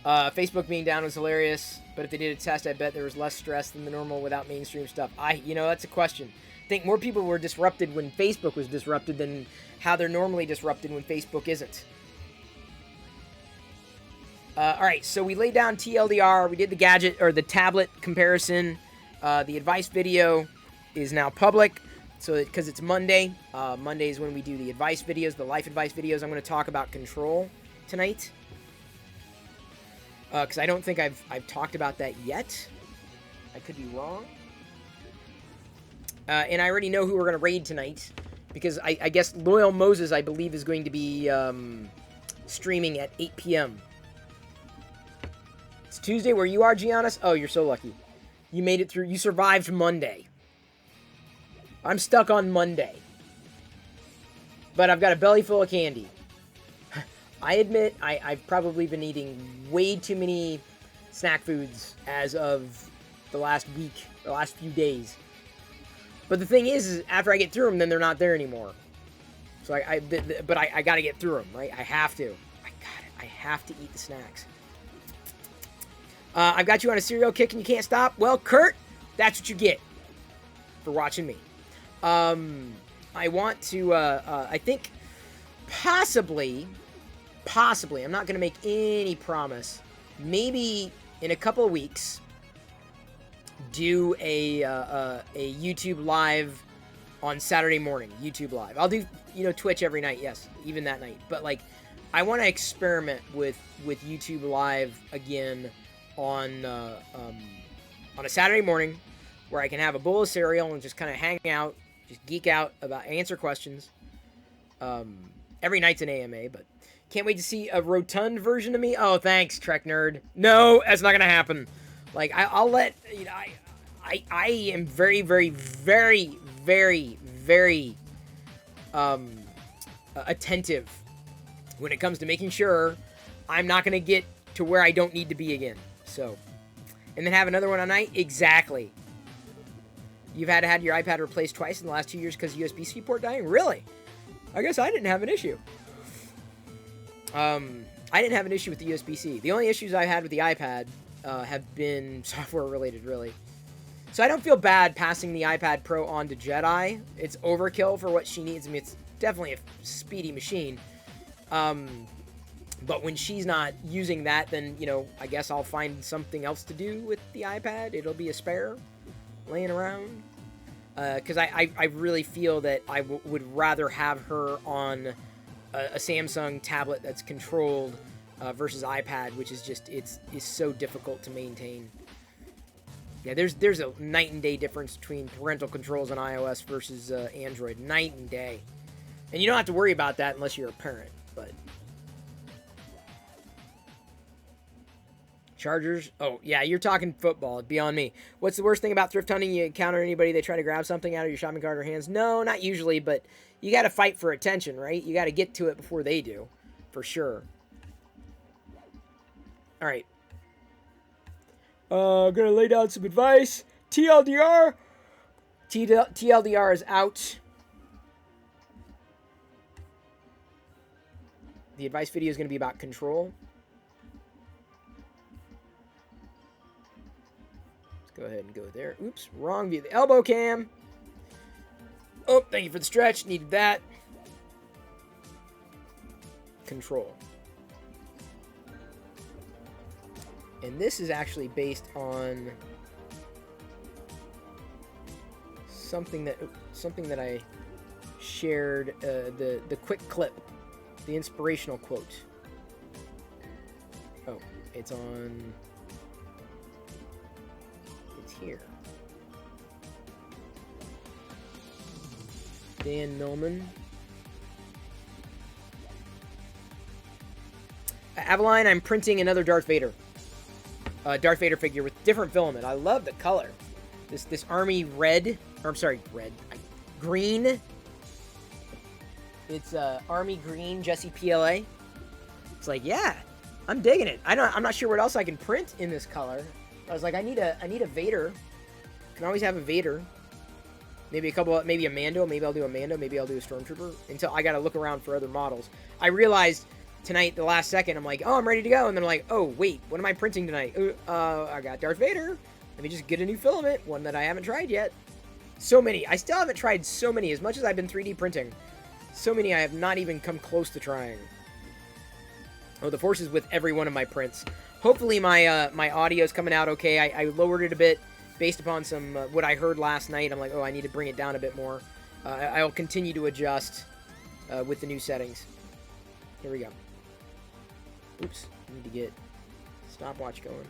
Facebook being down was hilarious, but if they did a test, I bet there was less stress than the normal without mainstream stuff. That's a question. I think more people were disrupted when Facebook was disrupted than how they're normally disrupted when Facebook isn't. Alright, so we laid down TLDR, we did the gadget, or the tablet comparison. The advice video is now public, so because it's Monday. Monday is when we do the advice videos, the life advice videos. I'm going to talk about control tonight. Because I don't think I've talked about that yet. I could be wrong. And I already know who we're going to raid tonight. Because I guess Loyal Moses, I believe, is going to be streaming at 8 p.m. It's Tuesday where you are, Giannis. Oh, you're so lucky. You made it through. You survived Monday. I'm stuck on Monday. But I've got a belly full of candy. I admit I've probably been eating way too many snack foods as of the last week, the last few days. But the thing is after I get through them, then they're not there anymore. So I got to get through them, right? I have to. I have to eat the snacks. I've got you on a cereal kick and you can't stop. Well, Kurt, That's what you get for watching me. I want to, I think, possibly, I'm not going to make any promise, maybe in a couple of weeks, do a YouTube live on Saturday morning, YouTube live. I'll do, Twitch every night, yes, even that night. But, like, I want to experiment with YouTube live again on a Saturday morning where I can have a bowl of cereal and just kind of hang out, just geek out about, answer questions. Every night's an AMA, but can't wait to see a rotund version of me. Oh, thanks, Trek Nerd. No, that's not going to happen. Like, I'll let, I am very, very, very, very, very attentive when it comes to making sure I'm not going to get to where I don't need to be again. So, and then have another one on night? Exactly. You've had to have your iPad replaced twice in the last 2 years because USB-C port dying? Really? I guess I didn't have an issue. I didn't have an issue with the USB-C. The only issues I had with the iPad have been software-related, really. So I don't feel bad passing the iPad Pro on to Jedi. It's overkill for what she needs. I mean, it's definitely a speedy machine. But when she's not using that, then, I guess I'll find something else to do with the iPad. It'll be a spare laying around. Because I really feel that I would rather have her on a Samsung tablet that's controlled versus iPad, which is just, it's so difficult to maintain. Yeah, there's a night and day difference between parental controls on iOS versus Android. Night and day. And you don't have to worry about that unless you're a parent, but... Chargers? Oh, yeah, you're talking football. It'd be on me. What's the worst thing about thrift hunting? You encounter anybody, they try to grab something out of your shopping cart or hands? No, not usually, but you got to fight for attention, right? You got to get to it before they do, for sure. All right. Gonna lay down some advice. TLDR. TLDR is out. The advice video is going to be about control. Go ahead and go there. Oops, wrong view. The elbow cam. Oh, thank you for the stretch. Needed that. Control. And this is actually based on something that I shared, the quick clip, the inspirational quote. Oh, it's on... here. Dan Millman. Aveline, I'm printing another Darth Vader. Darth Vader figure with different filament. I love the color. This army red. Or I'm sorry, red. Green. It's army green Jesse PLA. It's like, yeah, I'm digging it. I'm not sure what else I can print in this color. I was like, I need a Vader. Can always have a Vader. Maybe maybe a Mando. Maybe I'll do a Mando. Maybe I'll do a Stormtrooper. Until I gotta look around for other models. I realized tonight, the last second, I'm like, oh, I'm ready to go. And then I'm like, oh, wait, what am I printing tonight? I got Darth Vader. Let me just get a new filament. One that I haven't tried yet. So many. I still haven't tried so many. As much as I've been 3D printing. So many I have not even come close to trying. Oh, the Force is with every one of my prints. Hopefully my my audio's coming out okay. I lowered it a bit based upon some what I heard last night. I'm like, oh, I need to bring it down a bit more. I'll continue to adjust with the new settings. Here we go. Oops, I need to get stopwatch going.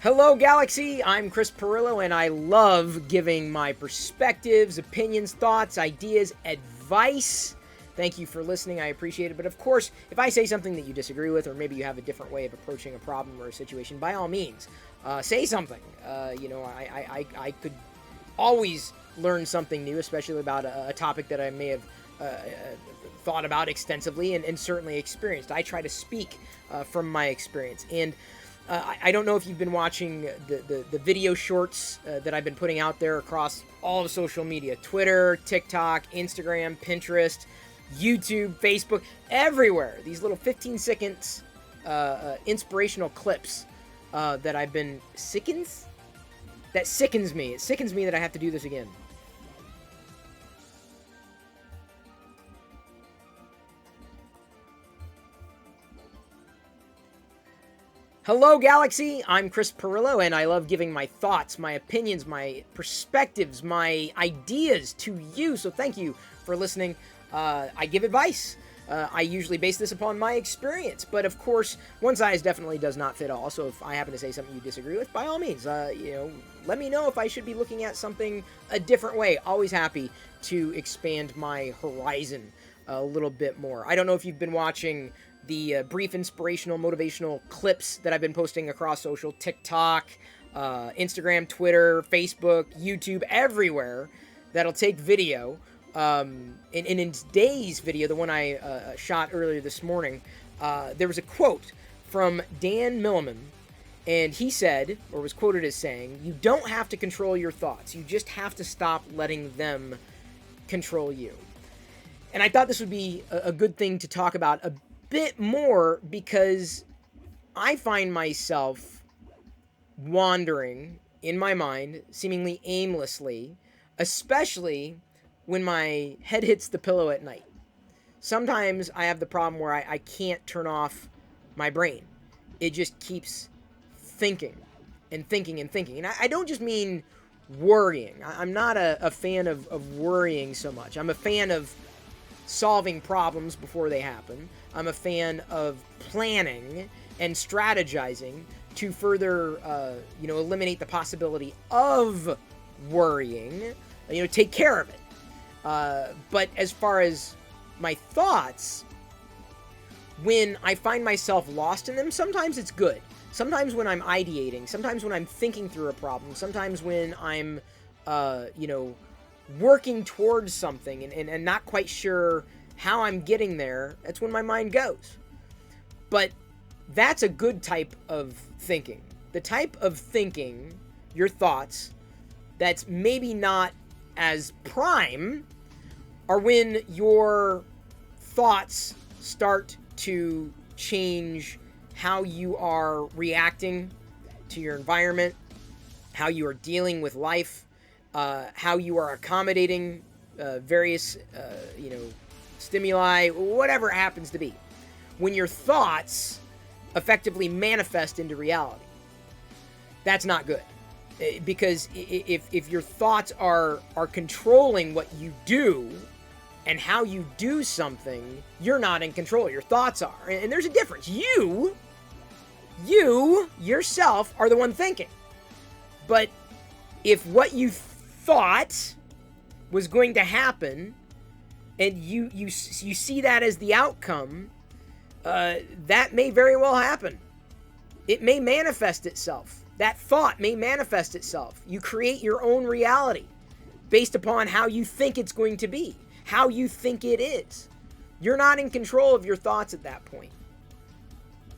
Hello, Galaxy! I'm Chris Perillo, and I love giving my perspectives, opinions, thoughts, ideas, advice. Thank you for listening. I appreciate it. But of course, if I say something that you disagree with, or maybe you have a different way of approaching a problem or a situation, by all means, say something. I could always learn something new, especially about a topic that I may have thought about extensively and certainly experienced. I try to speak from my experience. And I don't know if you've been watching the video shorts that I've been putting out there across all of social media: Twitter, TikTok, Instagram, Pinterest, YouTube, Facebook, everywhere. These little 15 seconds inspirational clips that I've been... That sickens me. It sickens me that I have to do this again. Hello, Galaxy! I'm Chris Perillo, and I love giving my thoughts, my opinions, my perspectives, my ideas to you, so thank you for listening. I give advice. I usually base this upon my experience, but of course, one size definitely does not fit all, so if I happen to say something you disagree with, by all means, let me know if I should be looking at something a different way. Always happy to expand my horizon a little bit more. I don't know if you've been watching the brief inspirational, motivational clips that I've been posting across social: TikTok, Instagram, Twitter, Facebook, YouTube, everywhere, that'll take video. And in today's video, the one I shot earlier this morning, there was a quote from Dan Milliman, and he said, or was quoted as saying, "You don't have to control your thoughts. You just have to stop letting them control you." And I thought this would be a good thing to talk about a bit more, because I find myself wandering in my mind, seemingly aimlessly, especially when my head hits the pillow at night. Sometimes I have the problem where I can't turn off my brain. It just keeps thinking and thinking and thinking. And I don't just mean worrying. I'm not a fan of worrying so much. I'm a fan of solving problems before they happen. I'm a fan of planning and strategizing to further, eliminate the possibility of worrying, take care of it. But as far as my thoughts, when I find myself lost in them, sometimes it's good. Sometimes when I'm ideating, sometimes when I'm thinking through a problem, sometimes when I'm, working towards something and not quite sure how I'm getting there, that's when my mind goes. But that's a good type of thinking. The type of thinking, your thoughts, that's maybe not as prime, are when your thoughts start to change how you are reacting to your environment, how you are dealing with life, how you are accommodating various, stimuli, whatever it happens to be. When your thoughts effectively manifest into reality, that's not good. Because if your thoughts are controlling what you do and how you do something, you're not in control. Your thoughts are. And there's a difference. You yourself are the one thinking. But if what you thought was going to happen and you see that as the outcome, that may very well happen. It may manifest itself. That thought may manifest itself. You create your own reality based upon how you think it's going to be, how you think it is. You're not in control of your thoughts at that point.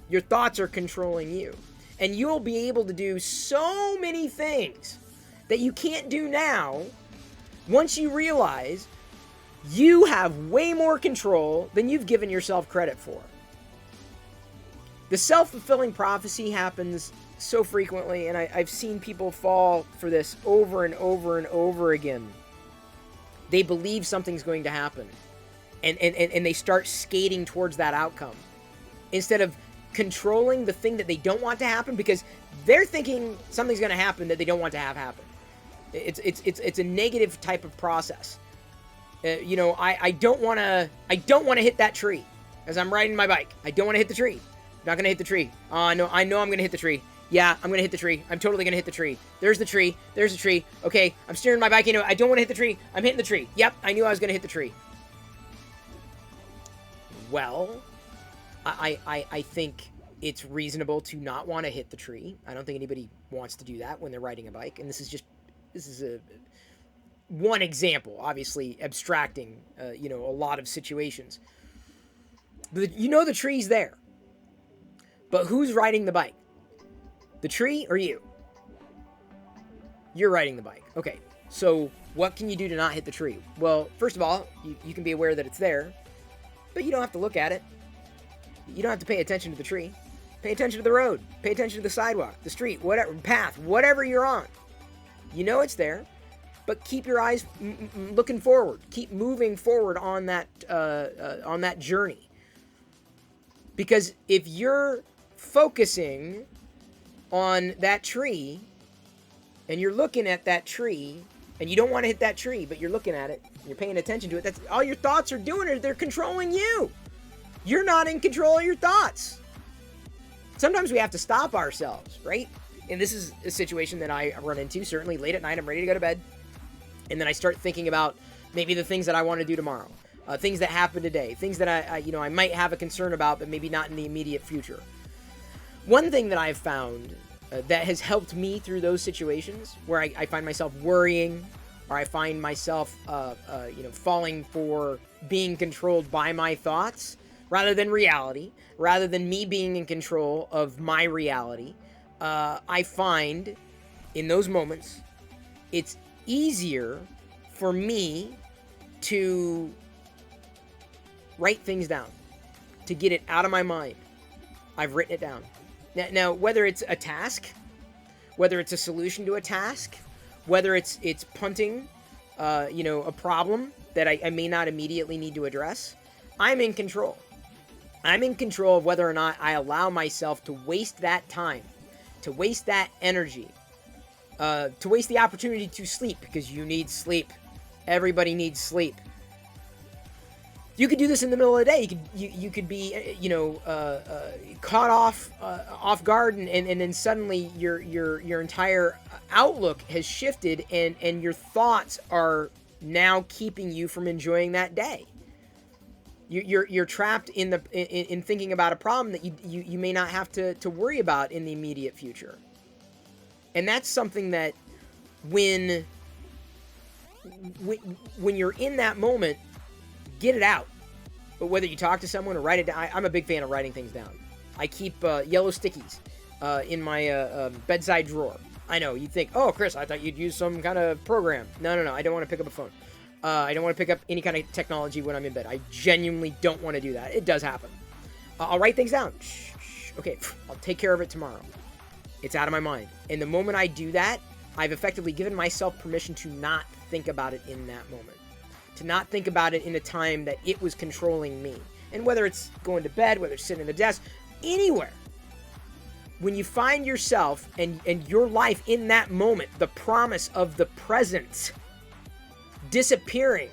Your thoughts are controlling you. And you'll be able to do so many things that you can't do now once you realize you have way more control than you've given yourself credit for. The self-fulfilling prophecy happens so frequently, and I've seen people fall for this over and over and over again. They believe something's going to happen, and they start skating towards that outcome instead of controlling the thing that they don't want to happen, because they're thinking something's going to happen that they don't want to have happen. It's a negative type of process. I don't want to hit that tree as I'm riding my bike. I don't want to hit the tree. I'm not going to hit the tree. No, I know I'm going to hit the tree. Yeah, I'm going to hit the tree. I'm totally going to hit the tree. There's the tree. There's the tree. Okay, I'm steering my bike. I don't want to hit the tree. I'm hitting the tree. Yep, I knew I was going to hit the tree. Well, I think it's reasonable to not want to hit the tree. I don't think anybody wants to do that when they're riding a bike. And this is one example, obviously abstracting, a lot of situations. The tree's there. But who's riding the bike? The tree or you? You're riding the bike. Okay, so what can you do to not hit the tree? Well, first of all, you can be aware that it's there, but you don't have to look at it. You don't have to pay attention to the tree. Pay attention to the road. Pay attention to the sidewalk, the street, whatever, path, whatever you're on. You know it's there, but keep your eyes looking forward. Keep moving forward on that journey. Because if you're focusing on that tree, and you're looking at that tree, and you don't want to hit that tree, but you're looking at it, and you're paying attention to it, that's all your thoughts are doing, is they're controlling you. You're not in control of your thoughts. Sometimes we have to stop ourselves, right? And this is a situation that I run into, certainly late at night, I'm ready to go to bed, and then I start thinking about maybe the things that I want to do tomorrow, things that happened today, things that I might have a concern about, but maybe not in the immediate future. One thing that I've found that has helped me through those situations where I find myself worrying, or I find myself, falling for being controlled by my thoughts rather than reality, rather than me being in control of my reality, I find in those moments it's easier for me to write things down, to get it out of my mind. I've written it down. Now, whether it's a task, whether it's a solution to a task, whether it's punting, a problem that I may not immediately need to address, I'm in control. I'm in control of whether or not I allow myself to waste that time, to waste that energy, to waste the opportunity to sleep, because you need sleep. Everybody needs sleep. You could do this in the middle of the day. You could be caught off guard, and then suddenly your entire outlook has shifted, and your thoughts are now keeping you from enjoying that day. You're trapped in thinking about a problem that you may not have to worry about in the immediate future. And that's something that when you're in that moment, get it out. But whether you talk to someone or write it down, I'm a big fan of writing things down. I keep yellow stickies in my bedside drawer. I know, you'd think, oh, Chris, I thought you'd use some kind of program. No, I don't want to pick up a phone. I don't want to pick up any kind of technology when I'm in bed. I genuinely don't want to do that. It does happen. I'll write things down. Okay, I'll take care of it tomorrow. It's out of my mind. And the moment I do that, I've effectively given myself permission to not think about it in that moment. To not think about it in a time that it was controlling me. And whether it's going to bed, whether it's sitting at the desk, anywhere. When you find yourself and your life in that moment, the promise of the present disappearing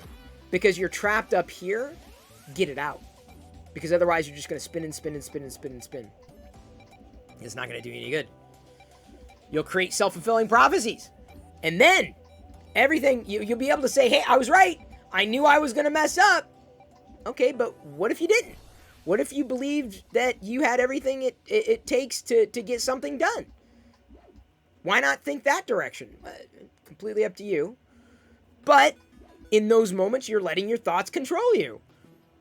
because you're trapped up here, get it out. Because otherwise you're just going to spin and spin and spin and spin and spin. It's not going to do you any good. You'll create self-fulfilling prophecies. And then everything, you'll be able to say, hey, I was right. I knew I was going to mess up. Okay, but what if you didn't? What if you believed that you had everything it takes to get something done? Why not think that direction? Completely up to you. But in those moments, you're letting your thoughts control you.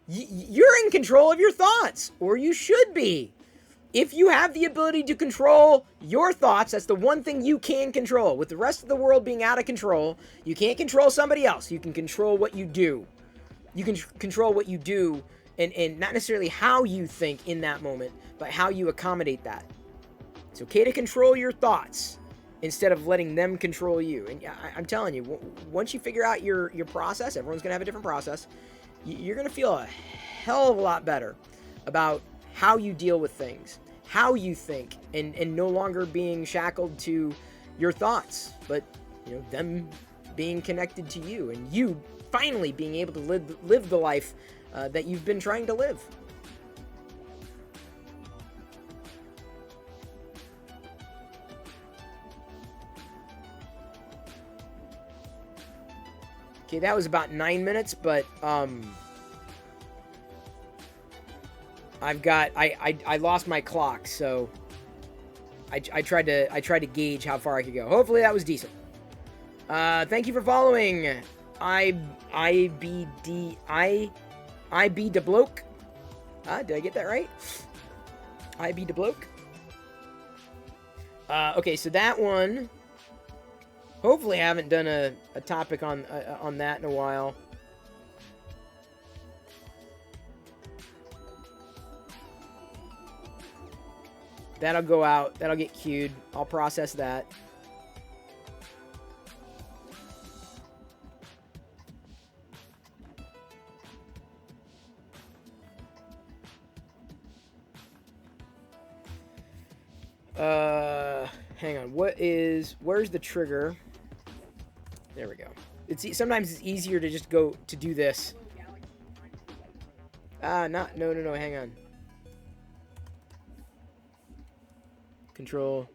You're in control of your thoughts, or you should be. If you have the ability to control your thoughts, that's the one thing you can control. With the rest of the world being out of control, you can't control somebody else. You can control what you do. You can control what you do, and not necessarily how you think in that moment, but how you accommodate that. It's okay to control your thoughts instead of letting them control you. And I'm telling you, once you figure out your process, everyone's going to have a different process, you're going to feel a hell of a lot better about how you deal with things, how you think, and no longer being shackled to your thoughts, but them being connected to you, and you finally being able to live the life that you've been trying to live. Okay, that was about 9 minutes, but I lost my clock, so I tried to gauge how far I could go. Hopefully that was decent. Thank you for following. IB de bloke. Did I get that right? IB de bloke. Okay, so that one. Hopefully, I haven't done a topic on that in a while. That'll go out. That'll get queued. I'll process that. Hang on. Where's the trigger? There we go. Sometimes it's easier to just go to do this. No, hang on. Control.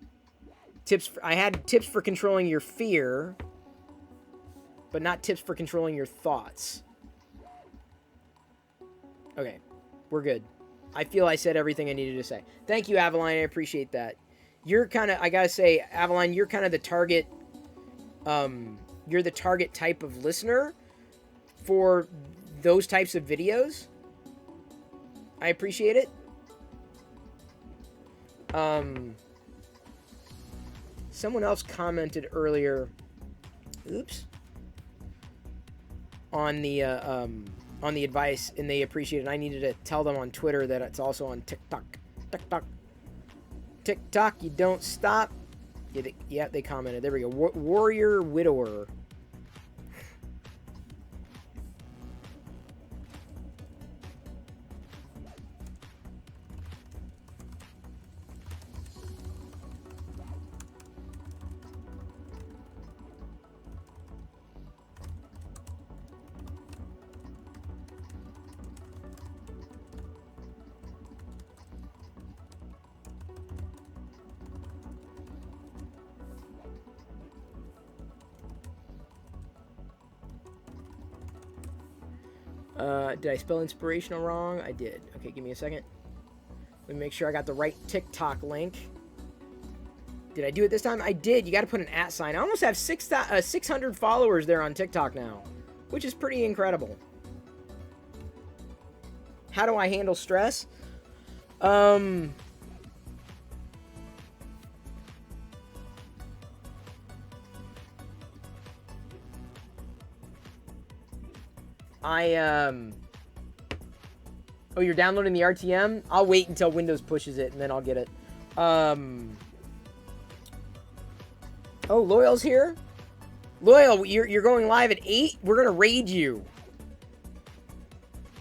I had tips for controlling your fear, but not tips for controlling your thoughts. Okay, we're good. I feel I said everything I needed to say. Thank you, Avaline. I appreciate that. You're kind of, I gotta say, Avaline, you're kind of the target, you're the target type of listener for those types of videos. I appreciate it. Someone else commented earlier, oops, on the advice, and they appreciated it. I needed to tell them on Twitter that it's also on TikTok. TikTok, you don't stop. Yeah, they commented. There we go. Warrior Widower. Did I spell inspirational wrong? I did. Okay, give me a second. Let me make sure I got the right TikTok link. Did I do it this time? I did. You got to put an @ sign. I almost have 600 followers there on TikTok now, which is pretty incredible. How do I handle stress? Oh, you're downloading the RTM? I'll wait until Windows pushes it, and then I'll get it. Oh, Loyal's here? Loyal, you're going live at 8? We're going to raid you.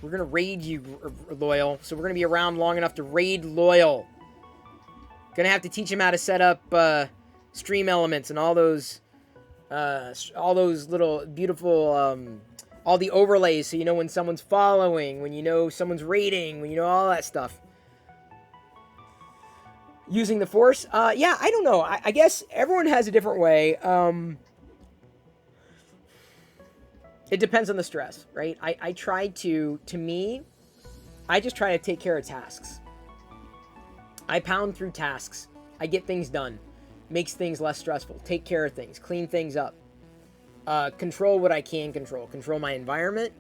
We're going to raid you, Loyal. So we're going to be around long enough to raid Loyal. Going to have to teach him how to set up stream elements and all those little beautiful... all the overlays, so you know when someone's following, when you know someone's rating, when you know all that stuff. Using the Force? Yeah, I don't know. I guess everyone has a different way. It depends on the stress, right? I try to me, I just try to take care of tasks. I pound through tasks. I get things done. Makes things less stressful. Take care of things. Clean things up. Control what I can control. Control my environment.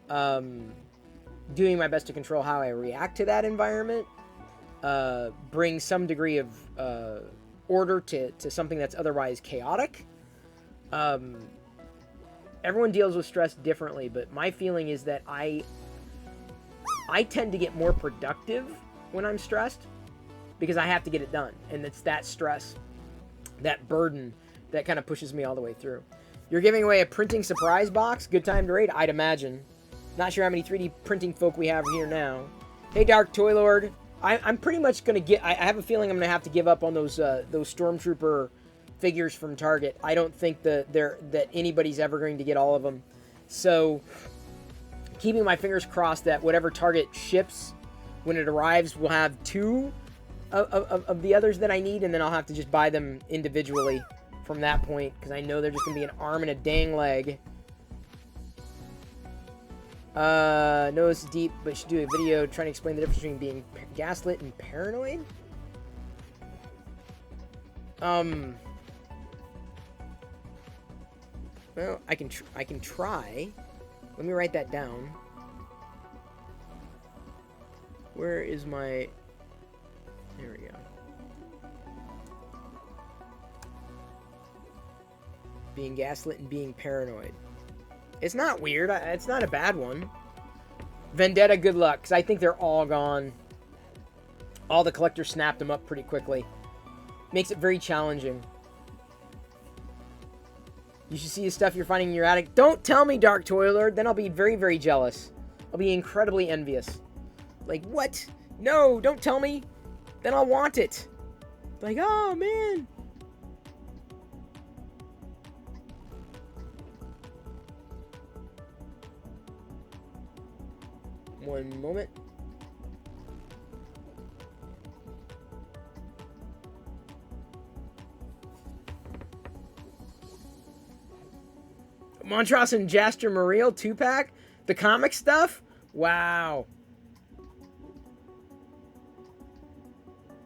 Doing my best to control how I react to that environment. Bring some degree of order to something that's otherwise chaotic. Everyone deals with stress differently, but my feeling is that I tend to get more productive when I'm stressed because I have to get it done. And it's that stress, that burden that kind of pushes me all the way through. You're giving away a printing surprise box? Good time to raid, I'd imagine. Not sure how many 3D printing folk we have here now. Hey, Dark Toy Lord. I'm pretty much going to get... I have a feeling I'm going to have to give up on those Stormtrooper figures from Target. I don't think that anybody's ever going to get all of them. So, keeping my fingers crossed that whatever Target ships when it arrives will have 2 of the others that I need, and then I'll have to just buy them individually from that point, because I know they're just going to be an arm and a dang leg. No, this is deep, but should do a video trying to explain the difference between being gaslit and paranoid. Well, I can try. Let me write that down. Where is my... There we go. Being gaslit and being paranoid. It's not weird. It's not a bad one. Vendetta, good luck, because I think they're all gone. All the collectors snapped them up pretty quickly. Makes it very challenging. You should see the stuff you're finding in your attic. Don't tell me, Dark Toiler. Then I'll be very, very jealous. I'll be incredibly envious. Like, what? No, don't tell me. Then I'll want it. Like, oh, man. One moment. Montross and Jaster Muriel 2-pack? The comic stuff? Wow.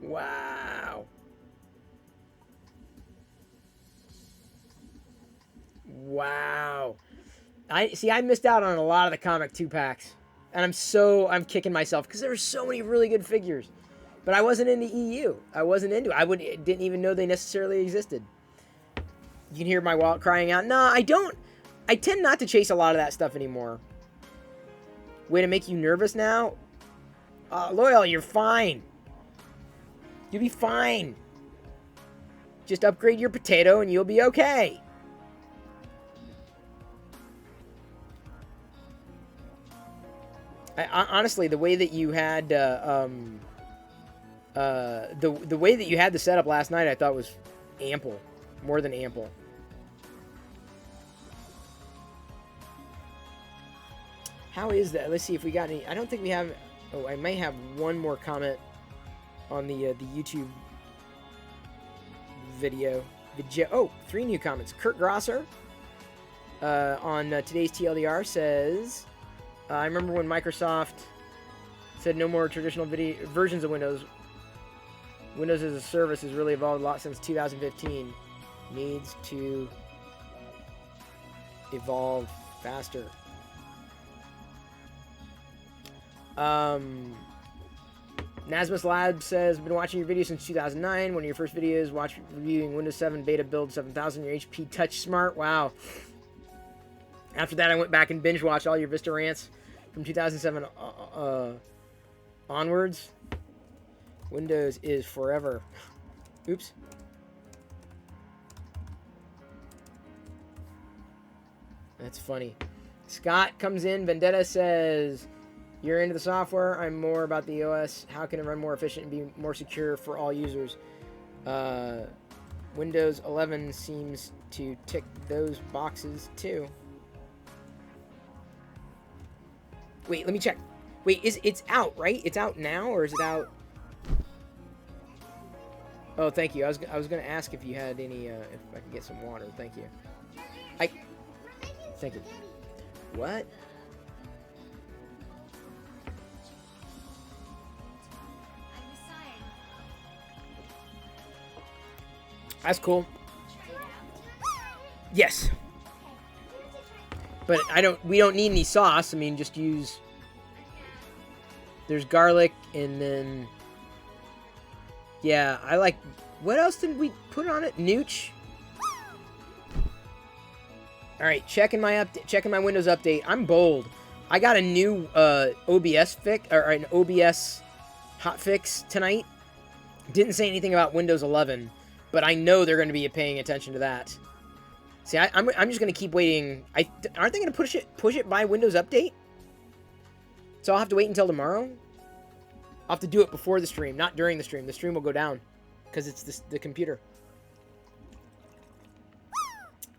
Wow. Wow. I missed out on a lot of the comic 2-packs. And I'm kicking myself because there were so many really good figures. But I wasn't into EU. I wasn't into it. Didn't even know they necessarily existed. You can hear my wallet crying out. No, I don't. I tend not to chase a lot of that stuff anymore. Way to make you nervous now? Loyal, you're fine. You'll be fine. Just upgrade your potato and you'll be okay. Honestly, the way that you had the way that you had the setup last night, I thought was ample, more than ample. How is that? Let's see if we got any. I don't think we have. Oh, I may have one more comment on the YouTube video. Oh, 3 new comments. Kurt Grosser on today's TLDR says, I remember when Microsoft said no more traditional video versions of Windows. Windows as a service has really evolved a lot since 2015. Needs to evolve faster. Nasmus Lab says, been watching your videos since 2009. One of your first videos, reviewing Windows 7 beta build 7000, your HP Touch Smart. Wow. After that, I went back and binge watched all your Vista rants from 2007 onwards. Windows is forever. Oops. That's funny. Scott comes in. Vendetta says, you're into the software. I'm more about the OS. How can it run more efficient and be more secure for all users? Windows 11 seems to tick those boxes too. Wait, let me check. Wait, it's out, right? It's out now, or is it out? Oh, thank you. I was gonna ask if you had any. If I could get some water. Thank you. Thank you. What? That's cool. Yes. But we don't need any sauce. I mean, just use... There's garlic, and then... Yeah, I like... What else did we put on it? Nooch? Alright, checking my Windows update. I'm bold. I got a new OBS fix, or an OBS hotfix tonight. Didn't say anything about Windows 11, but I know they're going to be paying attention to that. See, I'm just going to keep waiting. Aren't they going to push it by Windows Update? So I'll have to wait until tomorrow? I'll have to do it before the stream, not during the stream. The stream will go down because it's the computer.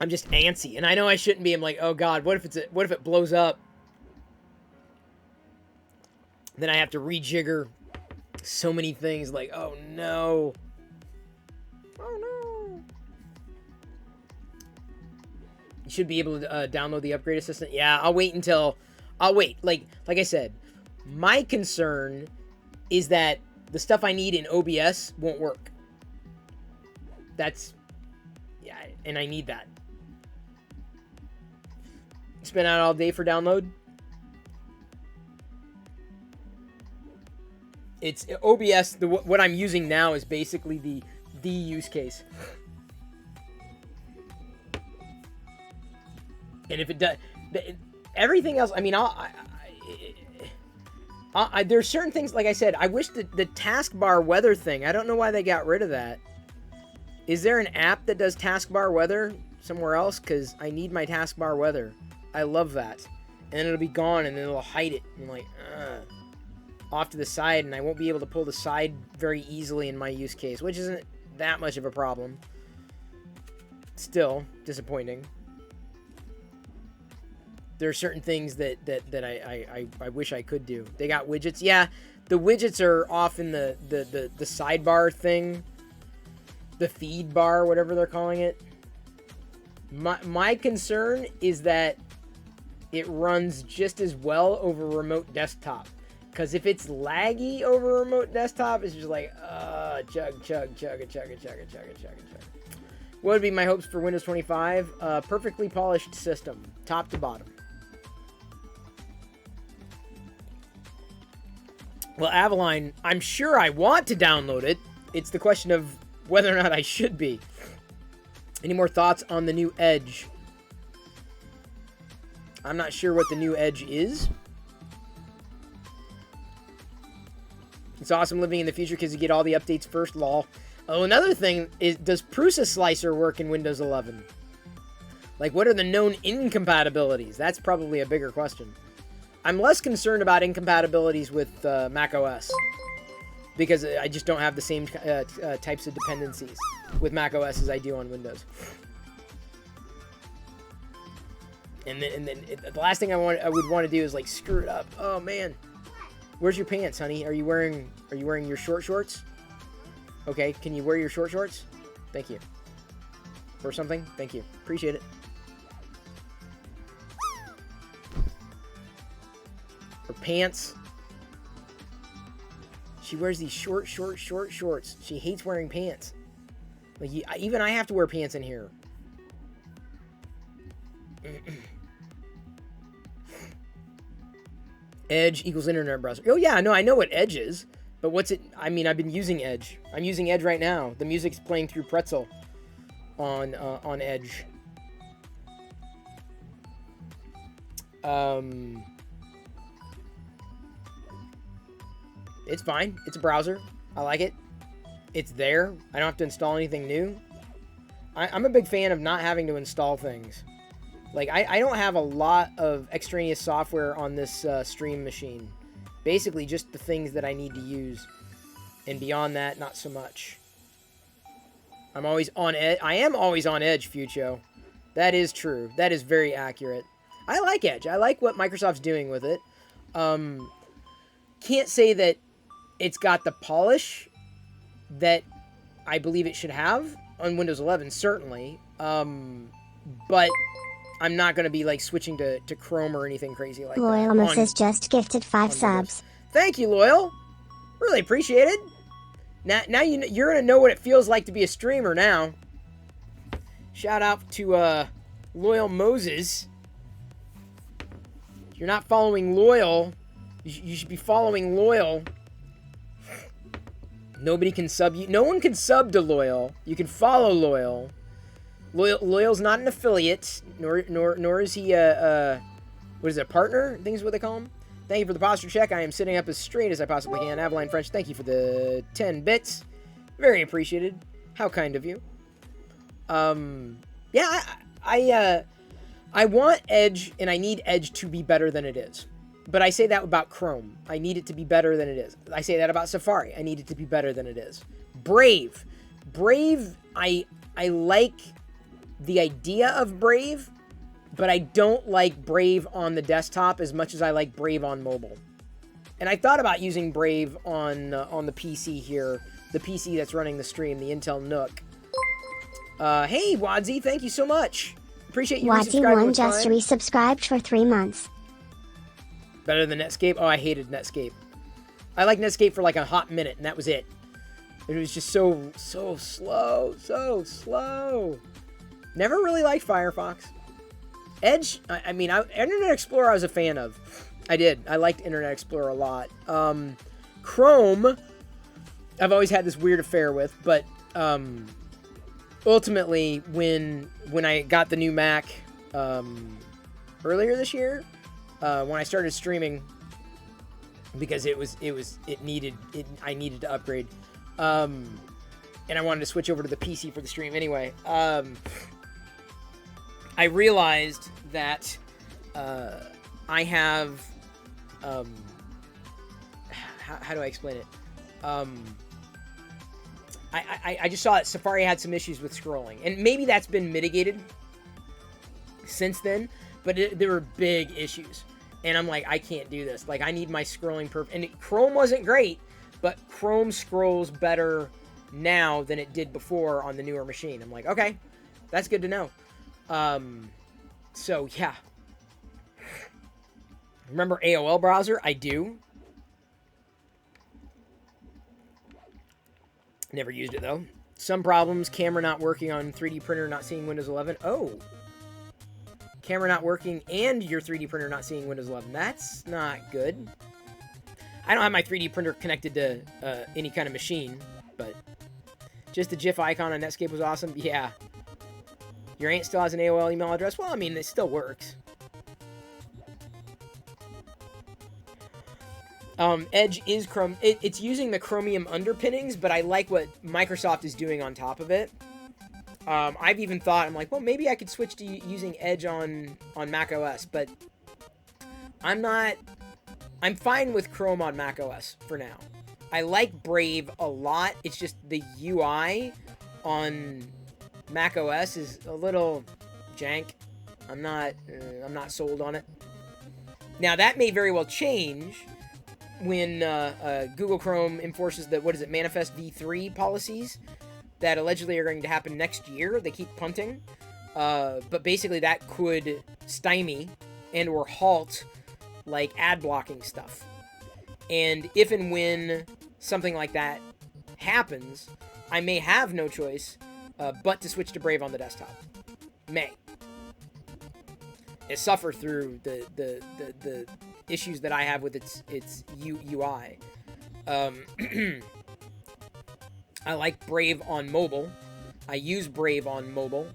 I'm just antsy, and I know I shouldn't be. I'm like, oh god, what if it blows up? Then I have to rejigger so many things. Like, oh no. Oh no. You should be able to download the upgrade assistant. Yeah, I'll wait. Like I said, my concern is that the stuff I need in OBS won't work. Yeah, and I need that. Spend out all day for download. It's OBS. What I'm using now is basically the use case. And if it does, everything else. I mean, there's certain things. Like I said, I wish the taskbar weather thing. I don't know why they got rid of that. Is there an app that does taskbar weather somewhere else? Because I need my taskbar weather. I love that. And then it'll be gone, and then it'll hide it. And I'm like, off to the side, and I won't be able to pull the side very easily in my use case, which isn't that much of a problem. Still disappointing. There are certain things that I wish I could do. They got widgets. Yeah, the widgets are off in the sidebar thing. The feed bar, whatever they're calling it. My concern is that it runs just as well over remote desktop. Because if it's laggy over remote desktop, it's just like, chug. What would be my hopes for Windows 25? Perfectly polished system, top to bottom. Well, Avaline, I'm sure I want to download it. It's the question of whether or not I should be. Any more thoughts on the new Edge? I'm not sure what the new Edge is. It's awesome living in the future because you get all the updates first, lol. Oh, another thing is, does Prusa Slicer work in Windows 11? Like, what are the known incompatibilities? That's probably a bigger question. I'm less concerned about incompatibilities with Mac OS. Because I just don't have the same types of dependencies with Mac OS as I do on Windows. And then the last thing I would want to do is like screw it up. Oh man, where's your pants, honey? Are you wearing your short shorts? Okay, can you wear your short shorts? Thank you. Or something? Thank you. Appreciate it. Her pants. She wears these short shorts. She hates wearing pants. Like, even I have to wear pants in here. Edge equals internet browser. Oh, yeah, no, I know what Edge is. But what's it? I mean, I've been using Edge. I'm using Edge right now. The music's playing through Pretzel on Edge. It's fine. It's a browser. I like it. It's there. I don't have to install anything new. I'm a big fan of not having to install things. Like, I don't have a lot of extraneous software on this stream machine. Basically, just the things that I need to use. And beyond that, not so much. I'm always on edge. I am always on edge, Fucho. That is true. That is very accurate. I like Edge. I like what Microsoft's doing with it. Can't say that it's got the polish that I believe it should have on Windows 11, certainly. But I'm not going to be like switching to Chrome or anything crazy like Loyal that. Loyal has just gifted 5 subs. Thank you, Loyal. Really appreciate it. Now you're going to know what it feels like to be a streamer now. Shout out to Loyal Moses. If you're not following Loyal, you should be following Loyal. Nobody can sub you. No one can sub to Loyal. You can follow Loyal. Loyal's not an affiliate, nor is he a what is it, a partner? I think is what they call him. Thank you for the posture check. I am sitting up as straight as I possibly can. Avaline French, thank you for the 10 bits. Very appreciated. How kind of you. Yeah, I want Edge, and I need Edge to be better than it is. But I say that about Chrome. I need it to be better than it is. I say that about Safari. I need it to be better than it is. Brave, I like the idea of Brave, but I don't like Brave on the desktop as much as I like Brave on mobile. And I thought about using Brave on the PC here, the PC that's running the stream, the Intel Nook. Hey, Wadsy, thank you so much. Appreciate you Wadsy1 just resubscribed for 3 months. Better than Netscape? Oh, I hated Netscape. I liked Netscape for like a hot minute, and that was it. It was just so slow. Never really liked Firefox. Edge, I mean, Internet Explorer I was a fan of. I did. I liked Internet Explorer a lot. Chrome, I've always had this weird affair with, but ultimately, when I got the new Mac earlier this year, when I started streaming, because I needed to upgrade, and I wanted to switch over to the PC for the stream anyway. I realized that I have how do I explain it? I just saw that Safari had some issues with scrolling, and maybe that's been mitigated since then, but there were big issues, and I'm like, I can't do this. Like, I need my scrolling perfect. And Chrome wasn't great, but Chrome scrolls better now than it did before on the newer machine. I'm like, okay, that's good to know. So yeah. Remember AOL browser? I do. Never used it though. Some problems, camera not working on 3D printer, not seeing Windows 11. Oh. Camera not working and your 3D printer not seeing Windows 11. That's not good. I don't have my 3D printer connected to any kind of machine, but just the GIF icon on Netscape was awesome. Yeah. Your aunt still has an AOL email address? Well, I mean, it still works. Edge is Chrome. It's using the Chromium underpinnings, but I like what Microsoft is doing on top of it. I've even thought, I'm like, well, maybe I could switch to using Edge on Mac OS, but I'm fine with Chrome on Mac OS for now. I like Brave a lot. It's just the UI on Mac OS is a little jank. I'm not sold on it. Now, that may very well change when Google Chrome enforces the, Manifest v3 policies that allegedly are going to happen next year. They keep punting. But basically that could stymie and or halt, like, ad blocking stuff. And if and when something like that happens, I may have no choice but to switch to Brave on the desktop. May. It suffer through the issues that I have with its UI. I like Brave on mobile. I use Brave on mobile.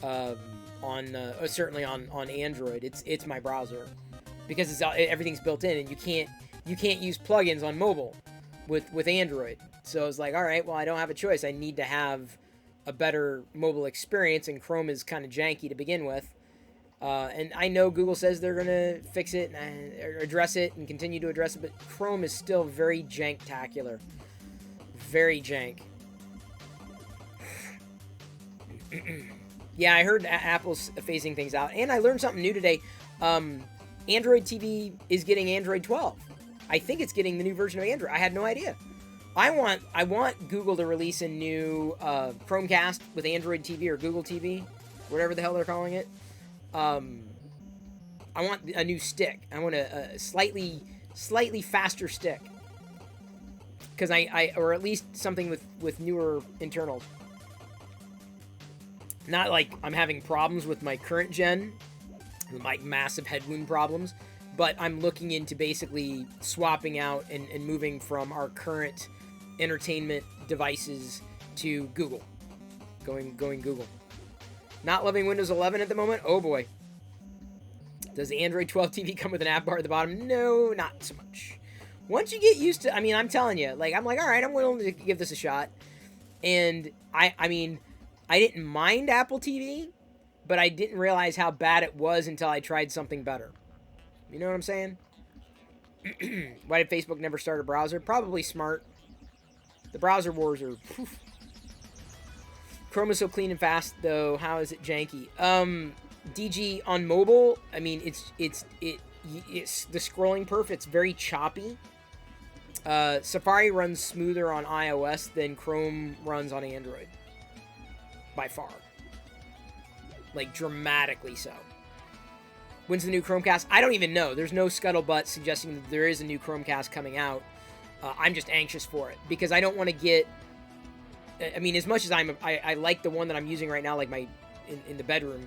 Certainly on Android. It's my browser because everything's built in, and you can't use plugins on mobile with Android. So it's like, all right, well, I don't have a choice. I need to have a better mobile experience, and Chrome is kind of janky to begin with. And I know Google says they're going to fix it and address it and continue to address it, but Chrome is still very jank-tacular. Very jank. Yeah, I heard Apple's phasing things out, and I learned something new today. Android TV is getting Android 12. I think it's getting the new version of Android. I had no idea. I want Google to release a new Chromecast with Android TV or Google TV, whatever the hell they're calling it. I want a new stick. I want a slightly faster stick, because or at least something with newer internals. Not like I'm having problems with my current gen, like massive head wound problems, but I'm looking into basically swapping out and moving from our current entertainment devices to Google. Going Google. Not loving Windows 11 at the moment? Oh boy. Does the Android 12 TV come with an app bar at the bottom? No, not so much. Once you get used to, I mean, I'm telling you, like, I'm like, all right, I'm willing to give this a shot. And I mean, I didn't mind Apple TV, but I didn't realize how bad it was until I tried something better. You know what I'm saying? Why did Facebook never start a browser? Probably smart. The browser wars are... Whew. Chrome is so clean and fast, though. How is it janky? DG on mobile, I mean, it's the scrolling perf. It's very choppy. Safari runs smoother on iOS than Chrome runs on Android. By far. Like, dramatically so. When's the new Chromecast? I don't even know. There's no scuttlebutt suggesting that there is a new Chromecast coming out. I'm just anxious for it, because I don't want to get... I mean, as much as I like the one that I'm using right now, like in the bedroom,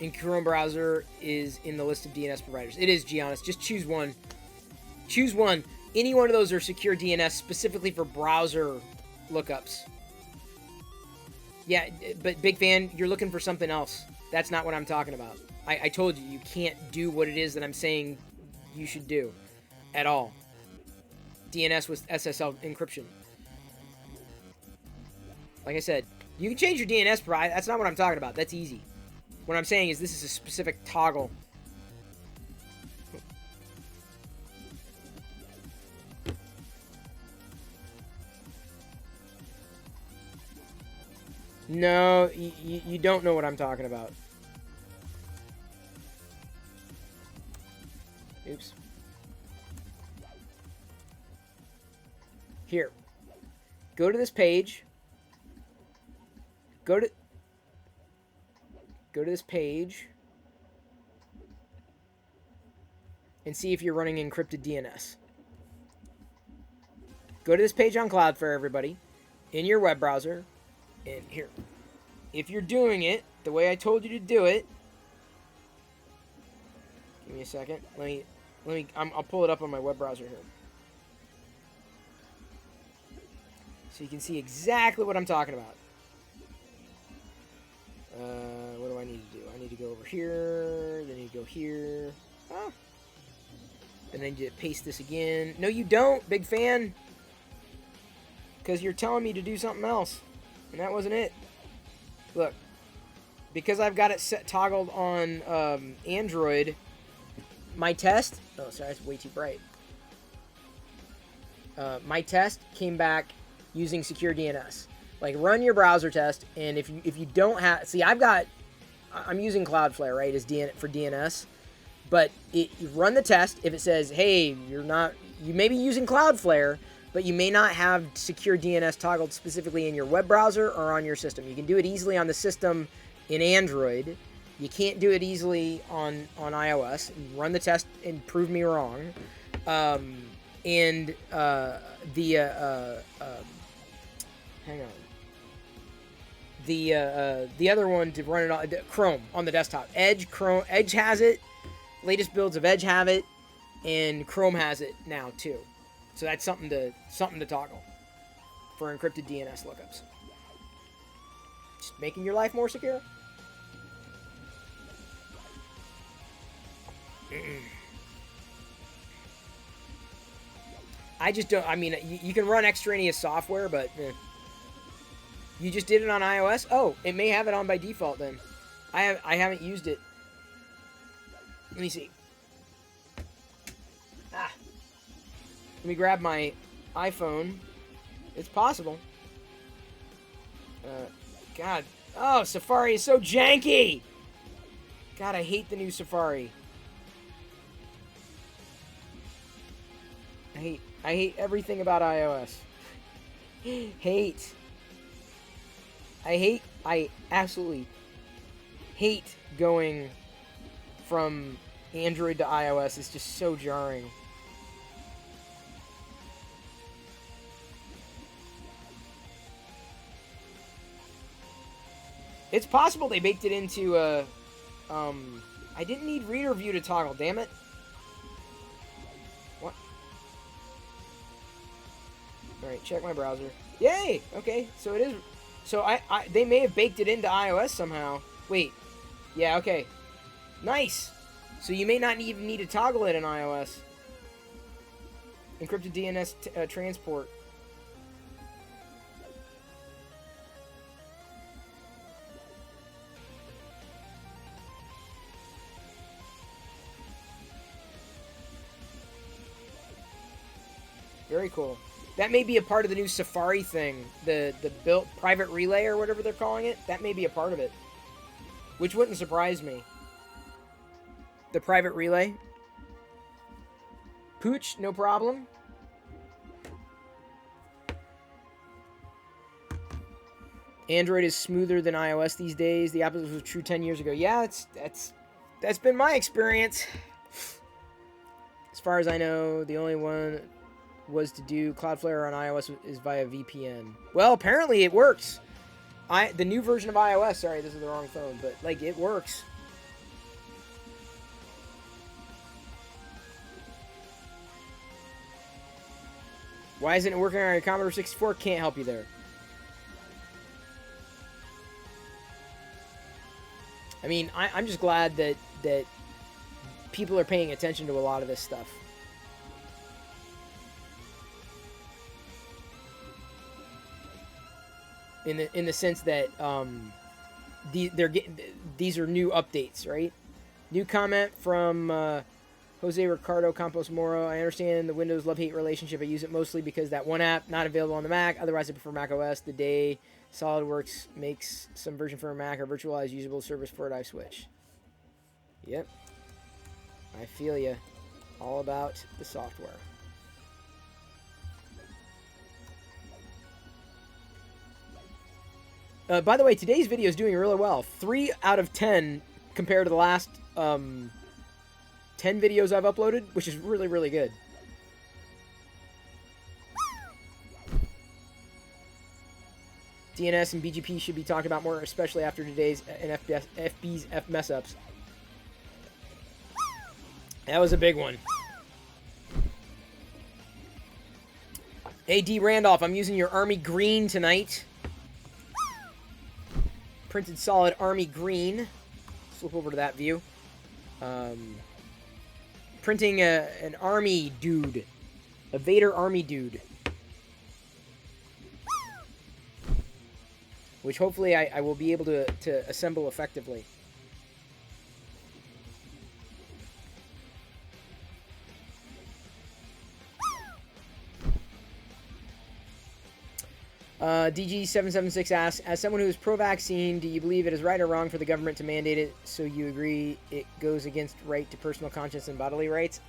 in Chrome browser is in the list of DNS providers. It is, Giannis. Just choose one. Choose one. Any one of those are secure DNS specifically for browser lookups. Yeah, but big fan, you're looking for something else. That's not what I'm talking about. I told you, you can't do what it is that I'm saying you should do at all. DNS with SSL encryption. Like I said, you can change your DNS provider. That's not what I'm talking about. That's easy. What I'm saying is this is a specific toggle. No, you don't know what I'm talking about. Oops. Here. Go to this page. Go to this page. And see if you're running encrypted DNS. Go to this page on Cloudflare, everybody. In your web browser. And here. If you're doing it the way I told you to do it. Give me a second. I'll pull it up on my web browser here. So you can see exactly what I'm talking about. What do I need to do? I need to go over here. Then I need to go here. Oh. And then you paste this again. No, you don't, big fan. Because you're telling me to do something else. And that wasn't it. Look. Because I've got it set toggled on Android, my test... Oh, sorry, it's way too bright. My test came back using secure DNS. Like, run your browser test, and if you don't have... See, I'm using Cloudflare, right, as for DNS. But you run the test. If it says, hey, you may be using Cloudflare, but you may not have secure DNS toggled specifically in your web browser or on your system. You can do it easily on the system in Android. You can't do it easily on iOS. Run the test and prove me wrong. Hang on. The other one to run it on Chrome on the desktop. Edge has it. Latest builds of Edge have it, and Chrome has it now too. So that's something to toggle for encrypted DNS lookups. Just making your life more secure. I just don't. I mean, you can run extraneous software, but you just did it on iOS. Oh, it may have it on by default then. I haven't used it. Let me see. Let me grab my iPhone. It's possible. God. Oh, Safari is so janky. God, I hate the new Safari. I hate everything about iOS. I absolutely hate going from Android to iOS. It's just so jarring. It's possible they baked it into I didn't need reader view to toggle, damn it. What? Alright, check my browser. Yay! Okay, so it is. So they may have baked it into iOS somehow. Wait. Yeah, okay. Nice! So you may not even need to toggle it in iOS. Encrypted DNS transport. Very cool. That may be a part of the new Safari thing. The built private relay or whatever they're calling it. That may be a part of it. Which wouldn't surprise me. The private relay. Pooch, no problem. Android is smoother than iOS these days. The opposite was true 10 years ago. Yeah, that's been my experience. As far as I know, the only one was to do Cloudflare on iOS is via VPN. Well, apparently it works. The new version of iOS, sorry, this is the wrong phone, but like it works. Why isn't it working on your Commodore 64? Can't help you there. I mean, I'm just glad that people are paying attention to a lot of this stuff. In the sense that these are new updates, right? New comment from Jose Ricardo Campos Moro. I understand the Windows love-hate relationship. I use it mostly because that one app not available on the Mac. Otherwise, I prefer Mac OS. The day SolidWorks makes some version for a Mac or virtualized usable service for it, I switch. Yep. I feel you. All about the software. By the way, today's video is doing really well. 3 out of 10 compared to the last 10 videos I've uploaded, which is really, really good. DNS and BGP should be talked about more, especially after today's FB's mess-ups. That was a big one. Hey, D. Randolph, I'm using your Army Green tonight. Printed solid Army Green. Flip over to that view. Printing an Army dude. A Vader Army dude. Which hopefully I will be able to assemble effectively. DG776 asks, as someone who is pro-vaccine, do you believe it is right or wrong for the government to mandate it, so you agree it goes against right to personal conscience and bodily rights?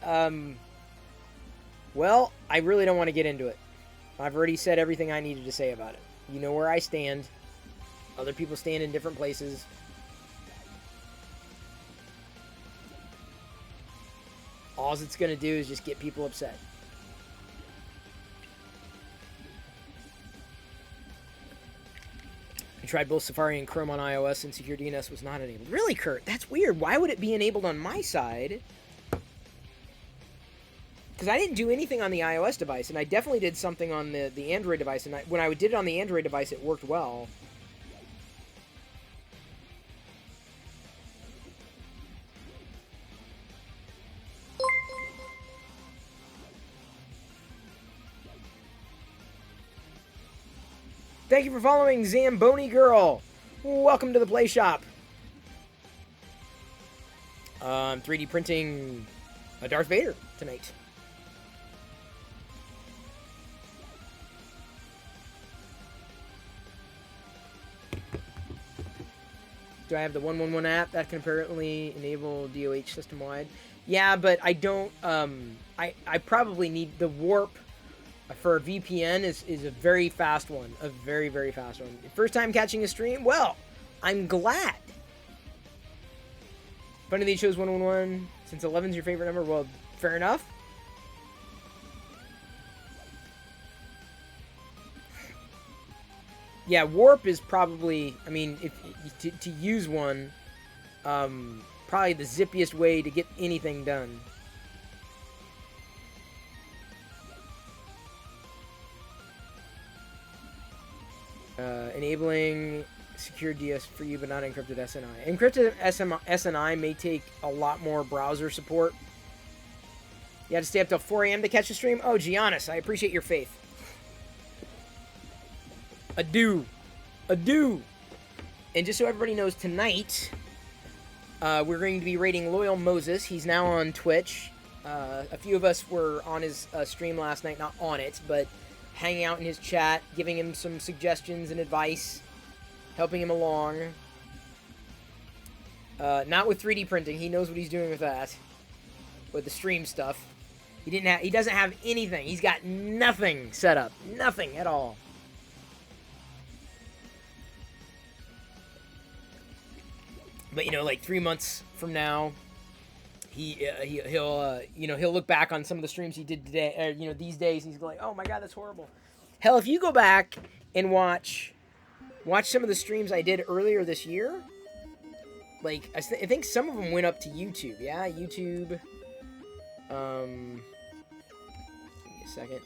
Well, I really don't want to get into it. I've already said everything I needed to say about it. You know where I stand. Other people stand in different places. All it's going to do is just get people upset. I tried both Safari and Chrome on iOS, and Secure DNS was not enabled. Really, Kurt? That's weird. Why would it be enabled on my side? Because I didn't do anything on the iOS device, and I definitely did something on the Android device, and when I did it on the Android device, it worked well. Thank you for following, Zamboni Girl. Welcome to the Play Shop. I'm 3D printing a Darth Vader tonight. Do I have the 111 app? That can apparently enable DOH system-wide. Yeah, but I don't... I probably need the Warp... for a VPN is a very fast one. A very, very fast one. First time catching a stream? Well, I'm glad. Funny that you chose 111 since 11's your favorite number. Well, fair enough. Yeah, Warp is probably, I mean, if to use one, probably the zippiest way to get anything done. Enabling secure DS for you, but not encrypted SNI. Encrypted SNI may take a lot more browser support. You had to stay up till 4 a.m. to catch the stream? Oh, Giannis, I appreciate your faith. Adieu. Adieu. And just so everybody knows, tonight, we're going to be rating Loyal Moses. He's now on Twitch. A few of us were on his stream last night, not on it, but hanging out in his chat, giving him some suggestions and advice, helping him along. Not with 3D printing. He knows what he's doing with that. With the stream stuff. He doesn't have anything. He's got nothing set up. Nothing at all. But, you know, like 3 months from now, he'll look back on some of the streams he did today, or, these days, and he's like, oh my god, that's horrible. Hell, if you go back and watch some of the streams I did earlier this year, like, I think some of them went up to YouTube. Yeah, YouTube. Give me a second.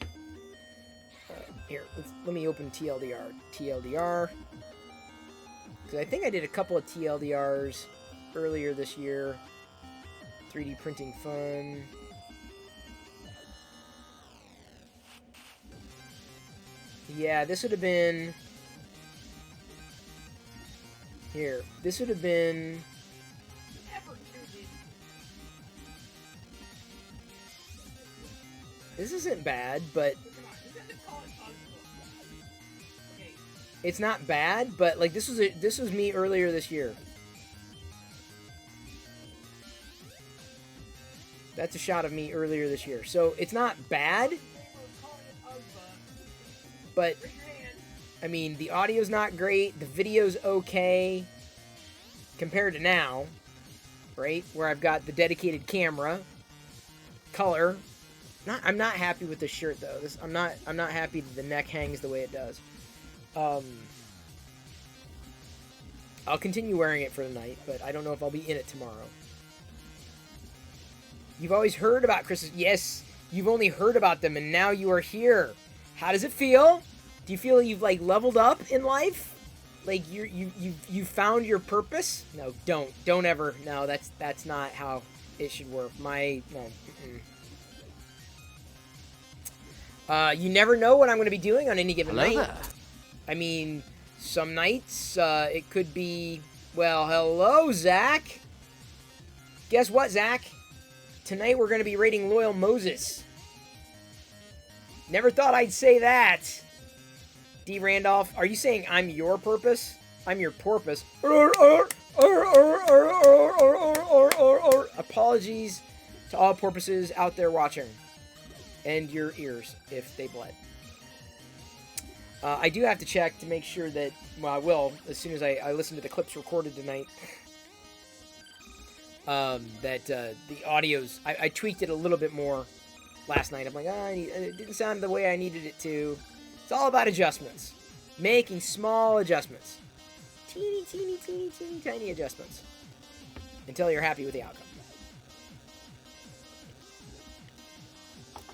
Here, let me open TLDR. TLDR. Because I think I did a couple of TLDRs earlier this year. 3D printing fun. Yeah, this would have been... Here, this would have been... This isn't bad, but... It's not bad, but like this was me earlier this year. That's a shot of me earlier this year. So it's not bad, but I mean the audio's not great, the video's okay compared to now, right? Where I've got the dedicated camera, color. I'm not happy with this shirt though. I'm not happy that the neck hangs the way it does. I'll continue wearing it for the night, but I don't know if I'll be in it tomorrow. You've always heard about Christmas. Yes, you've only heard about them, and now you are here. How does it feel? Do you feel you've like leveled up in life? Like you found your purpose? No, don't ever. No, that's not how it should work. You never know what I'm going to be doing on any given night. There. I mean, some nights, it could be... Well, hello, Zach! Guess what, Zach? Tonight we're going to be raiding Loyal Moses. Never thought I'd say that. D. Randolph, are you saying I'm your purpose? I'm your porpoise. Apologies to all porpoises out there watching. And your ears, if they bled. I do have to check to make sure that, well, I will, as soon as I listen to the clips recorded tonight, that the audio's, I tweaked it a little bit more last night. I'm like, it didn't sound the way I needed it to. It's all about adjustments. Making small adjustments. Teeny, tiny adjustments. Until you're happy with the outcome.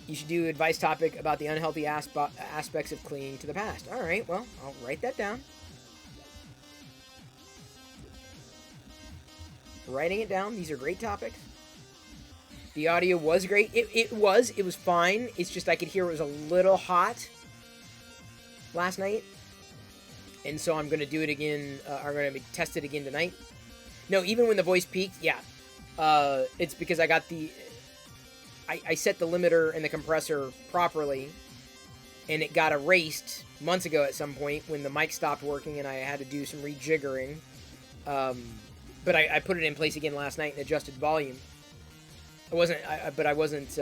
You should do advice topic about the unhealthy aspects of clinging to the past. All right, well, I'll write that down. Writing it down. These are great topics. The audio was great. It was fine. It's just I could hear it was a little hot last night. And so I'm going to do it again. I'm going to test it again tonight. No, even when the voice peaked, yeah. It's because I got the... I set the limiter and the compressor properly, and it got erased months ago at some point when the mic stopped working and I had to do some rejiggering. But I put it in place again last night and adjusted volume. I wasn't happy.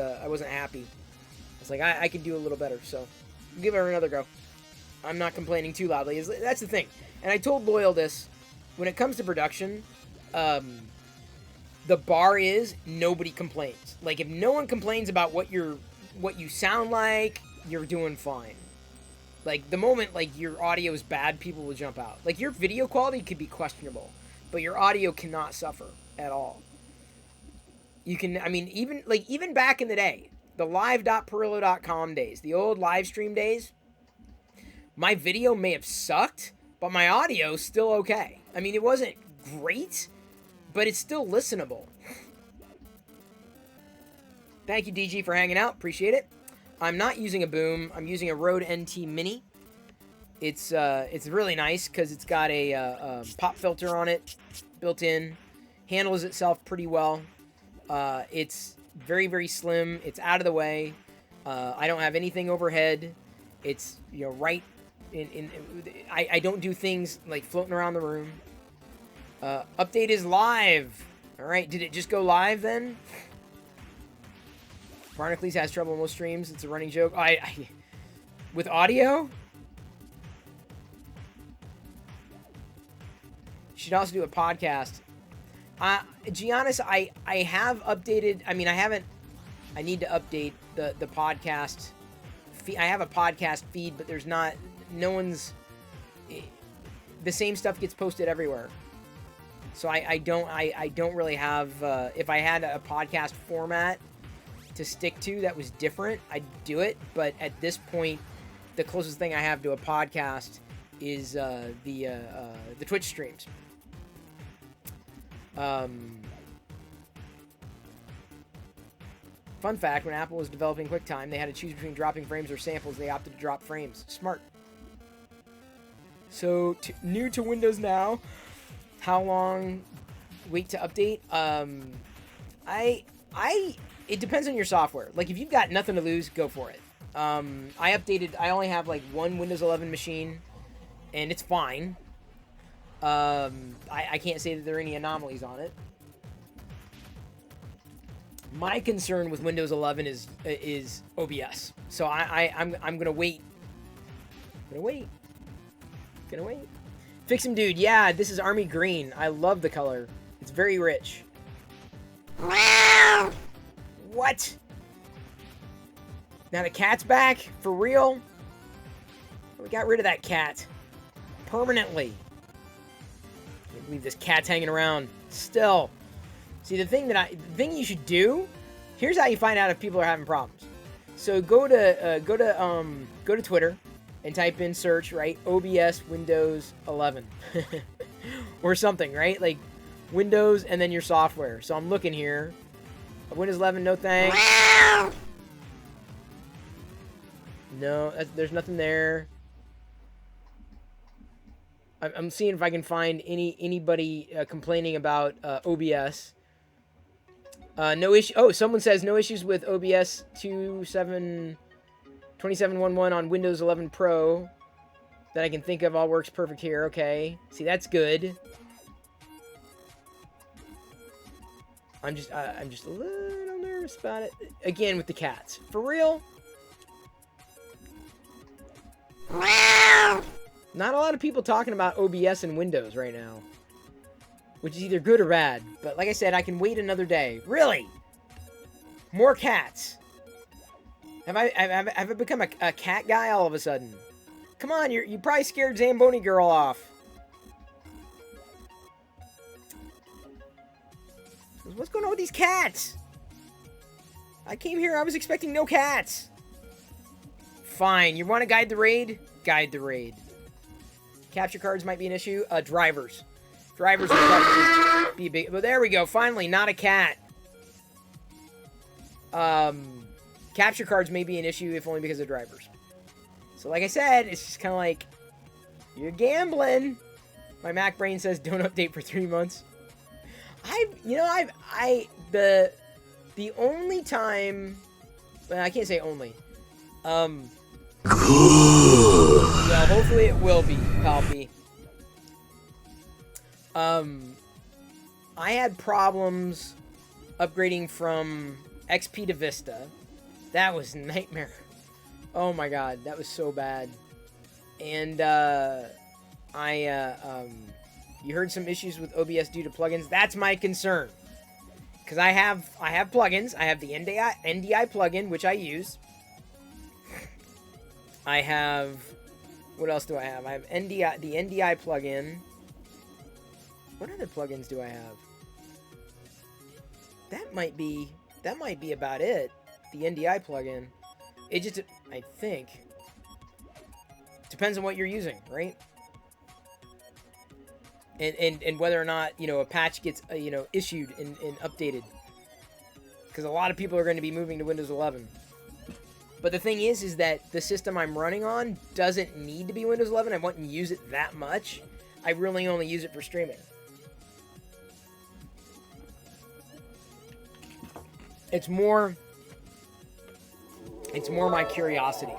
I was like, I can do a little better, so I'll give it another go. I'm not complaining too loudly. That's the thing. And I told Loyal this, when it comes to production, the bar is nobody complains. Like, if no one complains about what you sound like, you're doing fine. Like, the moment, like, your audio is bad, people will jump out. Like, your video quality could be questionable, but your audio cannot suffer at all. You can, I mean, even back in the day, the live.perillo.com days, the old live stream days, my video may have sucked, but my audio's still okay. I mean, it wasn't great, but it's still listenable. Thank you, DG, for hanging out. Appreciate it. I'm not using a boom. I'm using a Rode NT Mini. It's really nice because it's got a pop filter on it, built in. Handles itself pretty well. It's very, very slim. It's out of the way. I don't have anything overhead. It's, you know, right in I don't do things like floating around the room. Update is live. All right, did it just go live then? Barnacles has trouble in most streams. It's a running joke. With audio? You should also do a podcast. Giannis, I have updated. I mean, I haven't. I need to update the podcast. I have a podcast feed, but there's not. No one's. The same stuff gets posted everywhere. So I don't really have. If I had a podcast format to stick to that was different, I'd do it. But at this point, the closest thing I have to a podcast is the Twitch streams. Fun fact, when Apple was developing QuickTime, they had to choose between dropping frames or samples. They opted to drop frames. Smart. So, new to Windows now. How long wait to update? It depends on your software. Like, if you've got nothing to lose, go for it. I only have, like, one Windows 11 machine, and it's fine. I can't say that there are any anomalies on it. My concern with Windows 11 is OBS. So I'm gonna wait. Gonna wait. Fix him, dude. Yeah, this is Army Green. I love the color. It's very rich. What? Now the cat's back? For real? We got rid of that cat. Permanently. Can't believe this cat's hanging around. Still. See, the thing you should do, here's how you find out if people are having problems. So go to Twitter and type in search, right? OBS Windows 11 or something, right? Like Windows and then your software. So I'm looking here. Windows 11, no thanks. No, there's nothing there. I'm seeing if I can find anybody complaining about OBS. No issue. Oh, someone says no issues with OBS 2711 on Windows 11 Pro that I can think of. All works perfect here. Okay, see, that's good. I'm just a little nervous about it. Again with the cats. For real? Not a lot of people talking about OBS and Windows right now, which is either good or bad. But like I said, I can wait another day. Really? More cats. Have I become a cat guy all of a sudden? Come on, you probably scared Zamboni Girl off. What's going on with these cats? I came here, I was expecting no cats. Fine, you want to guide the raid? Guide the raid. Capture cards might be an issue. Drivers. Drivers would probably be a big... But there we go, finally, not a cat. Capture cards may be an issue, if only because of drivers. So like I said, it's just kind of like, you're gambling. My Mac brain says don't update for 3 months. The only time, well, I can't say only. Well, hopefully it will be, Palpy. I had problems upgrading from XP to Vista. That was a nightmare. Oh my god, that was so bad. And, you heard some issues with OBS due to plugins. That's my concern. Because I have plugins. I have the NDI plugin, which I use. I have... What else do I have? I have the NDI plugin. What other plugins do I have? That might be about it. The NDI plugin. It just... I think... Depends on what you're using, right? And whether or not, a patch gets, issued and updated. Because a lot of people are going to be moving to Windows 11. But the thing is that the system I'm running on doesn't need to be Windows 11. I wouldn't use it that much. I really only use it for streaming. It's more my curiosity.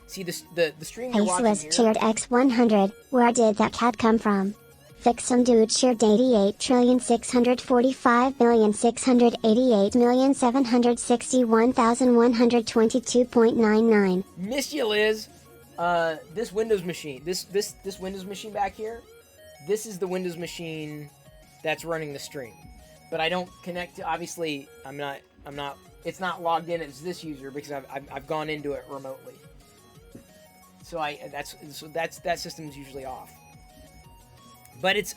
See, the stream you're watching Aceless here... cheered X100, where did that cat come from? Fix some dude cheered 88,645,688,761,122.99. Missed you, Liz. This Windows machine, this Windows machine back here, this is the Windows machine that's running the stream. But I don't connect to, obviously, it's not logged in as this user because I've gone into it remotely. So that system's usually off. But it's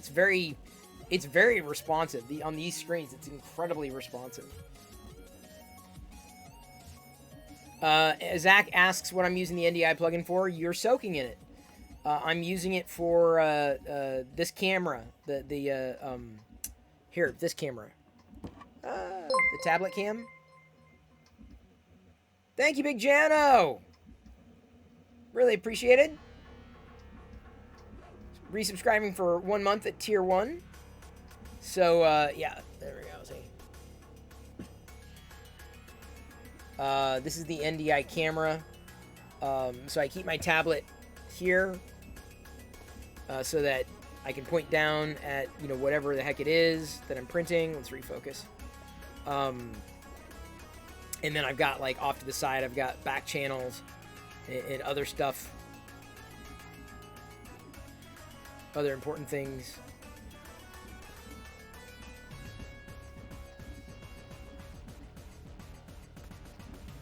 very responsive. On these screens, it's incredibly responsive. Zach asks what I'm using the NDI plugin for. You're soaking in it. I'm using it for this camera. Here, this camera. The tablet cam. Thank you, Big Jano. Really appreciate it. Resubscribing for 1 month at tier 1. So, yeah, there we go. See. This is the NDI camera. So I keep my tablet here so that I can point down at, you know, whatever the heck it is that I'm printing. Let's refocus. And then I've got, like, off to the side, I've got back channels and other stuff. Other important things.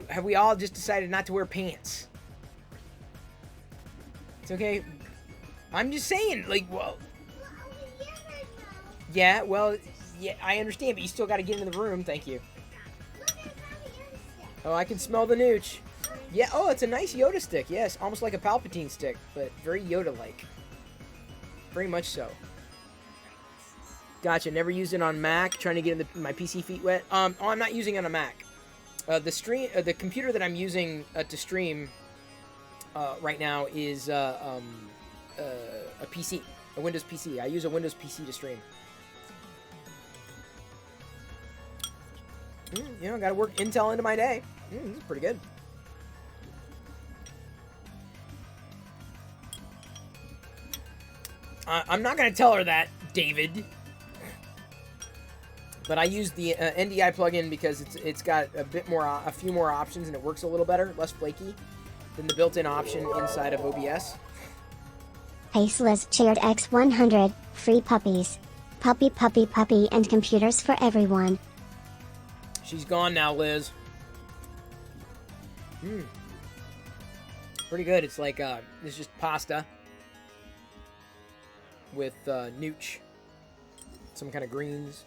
Have we all just decided not to wear pants? It's okay. I'm just saying, like, well... Yeah, well, yeah, I understand, but you still got to get into the room. Thank you. Oh, I can smell the nooch. Yeah, oh, it's a nice Yoda stick. Yes, almost like a Palpatine stick, but very Yoda-like. Very much so. Gotcha. Never used it on Mac. Trying to get my PC feet wet. Oh, I'm not using it on a Mac. The computer that I'm using to stream right now is a PC, a Windows PC. I use a Windows PC to stream. You know, gotta work Intel into my day. This is pretty good. I'm not gonna tell her that, David. But I use the NDI plugin because it's got a few more options, and it works a little better, less flaky than the built-in option inside of OBS. Faceless Cheered X100, free puppies. Puppy, puppy, puppy, and computers for everyone. She's gone now, Liz. Pretty good. It's like, it's just pasta with nooch. Some kind of greens.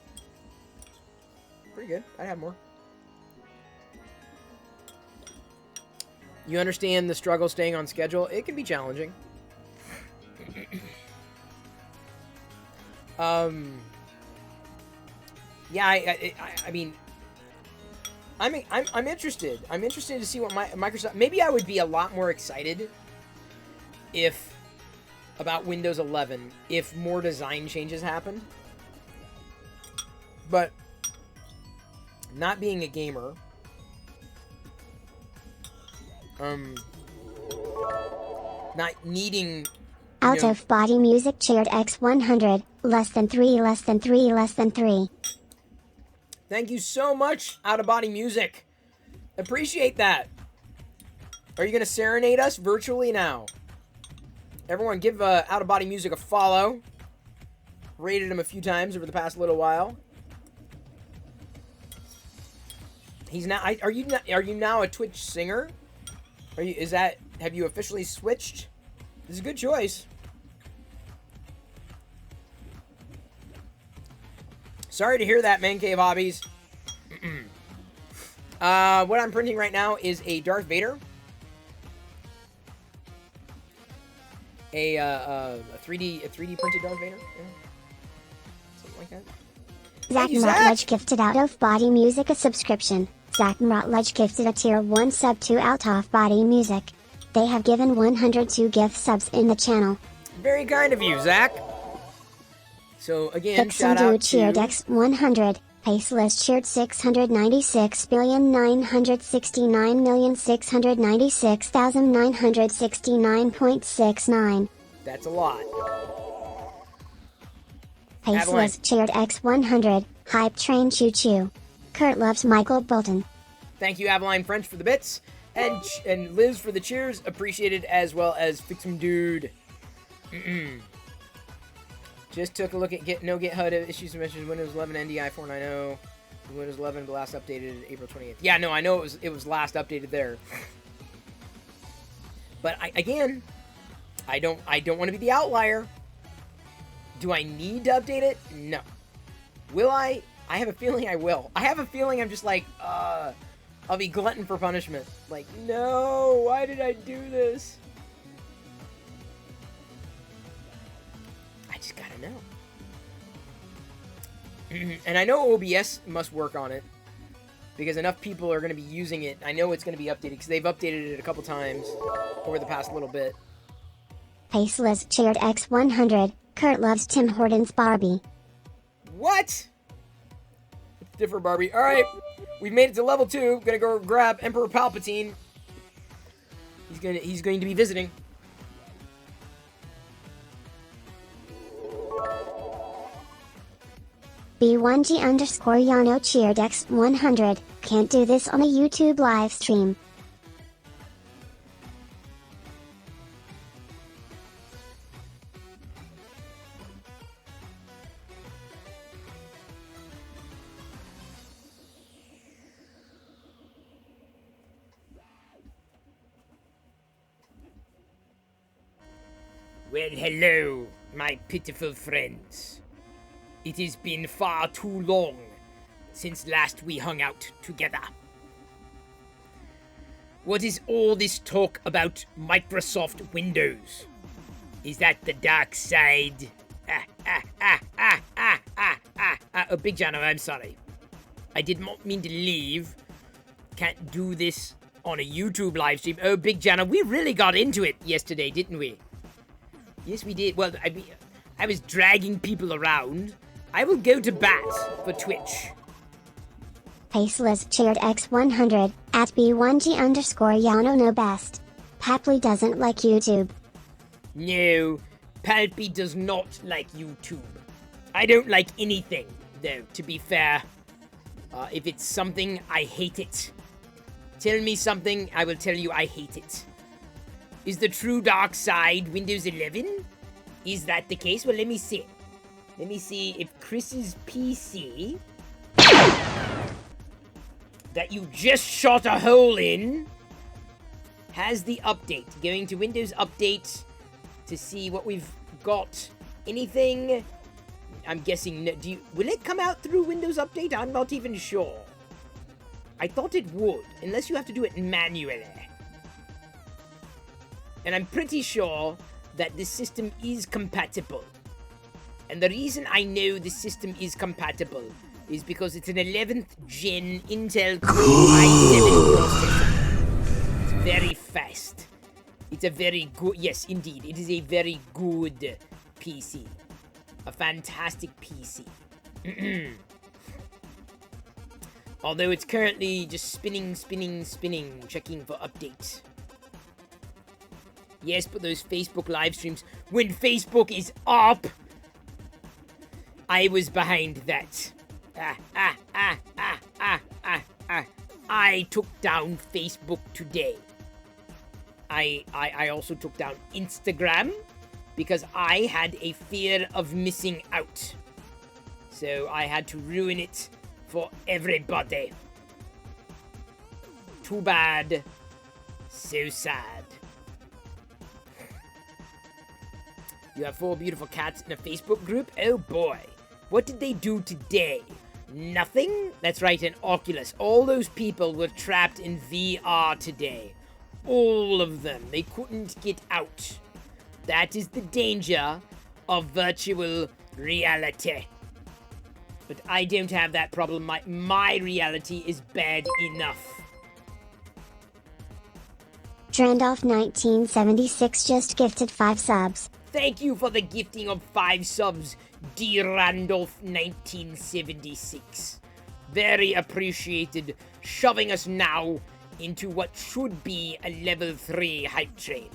Pretty good. I'd have more. You understand the struggle staying on schedule? It can be challenging. Yeah, I mean, I'm interested. I'm interested to see what Microsoft... Maybe I would be a lot more excited about Windows 11 if more design changes happened. But not being a gamer, not needing... Out of body music Cheered X100, less than 3, less than 3, less than 3. Thank you so much, Out of Body Music. Appreciate that. Are you going to serenade us virtually now? Everyone give Out of Body Music a follow. Rated him a few times over the past little while. He's now... Are you now a Twitch singer? Have you officially switched? This is a good choice. Sorry to hear that, Man Cave Hobbies. What I'm printing right now is a Darth Vader. A 3D printed Darth Vader. Yeah. Something like that. Zach Rutledge gifted Out of Body Music a subscription. Zach Rutledge gifted a tier 1 sub to Out of Body Music. They have given 102 gift subs in the channel. Very kind of you, Zach. So again, shout out to cheered X100, Paceless cheered 696,969,696,969.69. That's a lot. Paceless cheered X100, Hype Train Choo Choo. Kurt loves Michael Bolton. Thank you, Avaline French, for the bits. And Liz for the cheers. Appreciated, as well as Fixum Dude. Just took a look at GitHub issues and mentions Windows 11 NDI 490. Windows 11 last updated April 28th. Yeah, no, I know it was last updated there. But I don't want to be the outlier. Do I need to update it? No. Will I? I have a feeling I will. I have a feeling I'm just like, I'll be glutton for punishment. Like, no, why did I do this? I just gotta know. And I know OBS must work on it, because enough people are going to be using it. I know it's going to be updated, because they've updated it a couple times over the past little bit. Faceless cheered X100. Kurt loves Tim Hortons Barbie. What? Different Barbie. Alright, we've made it to level 2. Gonna go grab Emperor Palpatine. He's going to be visiting. B1G_Yano cheered X100. Can't do this on a YouTube live stream. Well, hello, my pitiful friends. It has been far too long since last we hung out together. What is all this talk about Microsoft Windows? Is that the dark side? Oh, Big Jano, I'm sorry. I did not mean to leave. Can't do this on a YouTube live stream. Oh, Big Jano, we really got into it yesterday, didn't we? Yes, we did. Well, I was dragging people around. I will go to bat for Twitch. Faceless cheered X100 at B1G_Yano no best. Papley doesn't like YouTube. No, Palpy does not like YouTube. I don't like anything, though, to be fair. If it's something, I hate it. Tell me something, I will tell you I hate it. Is the true dark side Windows 11? Is that the case? Well, let me see. Let me see if Chris's PC that you just shot a hole in has the update. Going to Windows Update to see what we've got. Anything? I'm guessing, will it come out through Windows Update? I'm not even sure. I thought it would, unless you have to do it manually. And I'm pretty sure that this system is compatible. And the reason I know this system is compatible is because it's an 11th gen Intel Core i7 processor. It's very fast. It's a very good, yes, indeed, it is a very good PC. A fantastic PC. Although it's currently just spinning, checking for updates. Yes, but those Facebook live streams, when Facebook is up, I was behind that. I took down Facebook today. I also took down Instagram because I had a fear of missing out. So I had to ruin it for everybody. Too bad. So sad. You have 4 beautiful cats in a Facebook group? Oh boy. What did they do today? Nothing? That's right, an Oculus. All those people were trapped in VR today. All of them. They couldn't get out. That is the danger of virtual reality. But I don't have that problem. My reality is bad enough. Drandoff 1976 just gifted 5 subs. Thank you for the gifting of 5 subs, dear Randolph 1976. Very appreciated, shoving us now into what should be a level 3 hype train.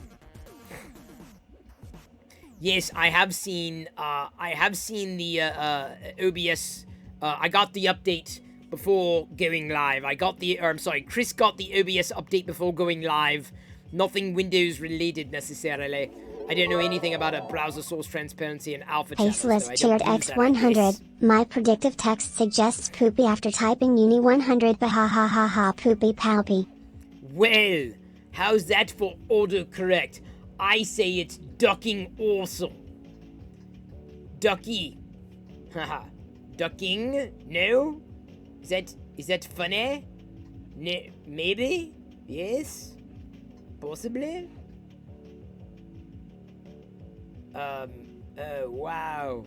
Yes, I have seen the OBS. I got the update before going live. Chris got the OBS update before going live. Nothing Windows related necessarily. I don't know anything about a browser source transparency and alpha channels. Faceless cheered X100. My predictive text suggests poopy after typing uni 100 bahahaha poopy palpy. Well, how's that for autocorrect? I say it's ducking awesome. Ducky. Haha. Ducking? No? Is that funny? Maybe? Yes? Possibly? Oh, wow.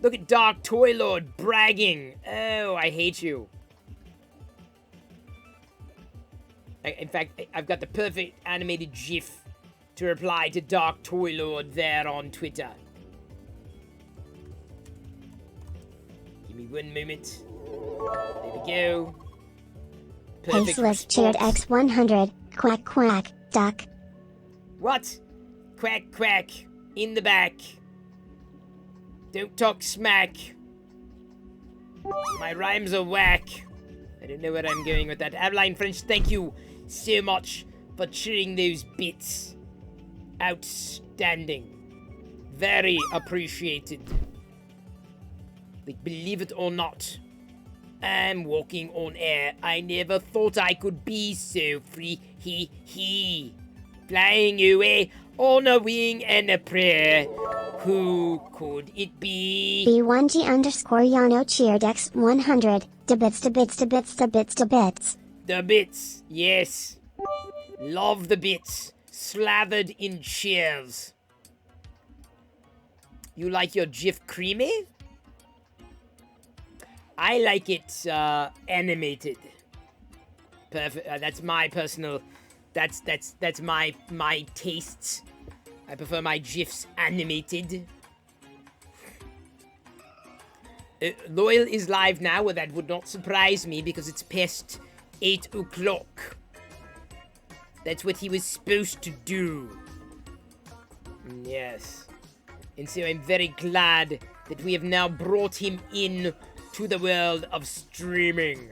Look at Dark Toy Lord bragging. Oh, I hate you. In fact, I've got the perfect animated GIF to reply to Dark Toy Lord there on Twitter. Give me one moment. There we go. Paceless cheered X100. Quack quack. Duck. What? Quack quack. In the back. Don't talk smack. My rhymes are whack. I don't know where I'm going with that. Aveline French, thank you so much for cheering those bits. Outstanding. Very appreciated. Like, believe it or not, I'm walking on air. I never thought I could be so free. He. Flying away on a wing and a prayer. Who could it be? B1G underscore Yano cheered X100. The bits, the bits, the bits, the bits, the bits. The bits, yes. Love the bits. Slathered in cheers. You like your GIF creamy? I like it animated. Perfect. That's my personal. That's my tastes. I prefer my GIFs animated. Loyal is live now. Well, that would not surprise me because it's past 8 o'clock. That's what he was supposed to do. Yes. And so I'm very glad that we have now brought him in to the world of streaming.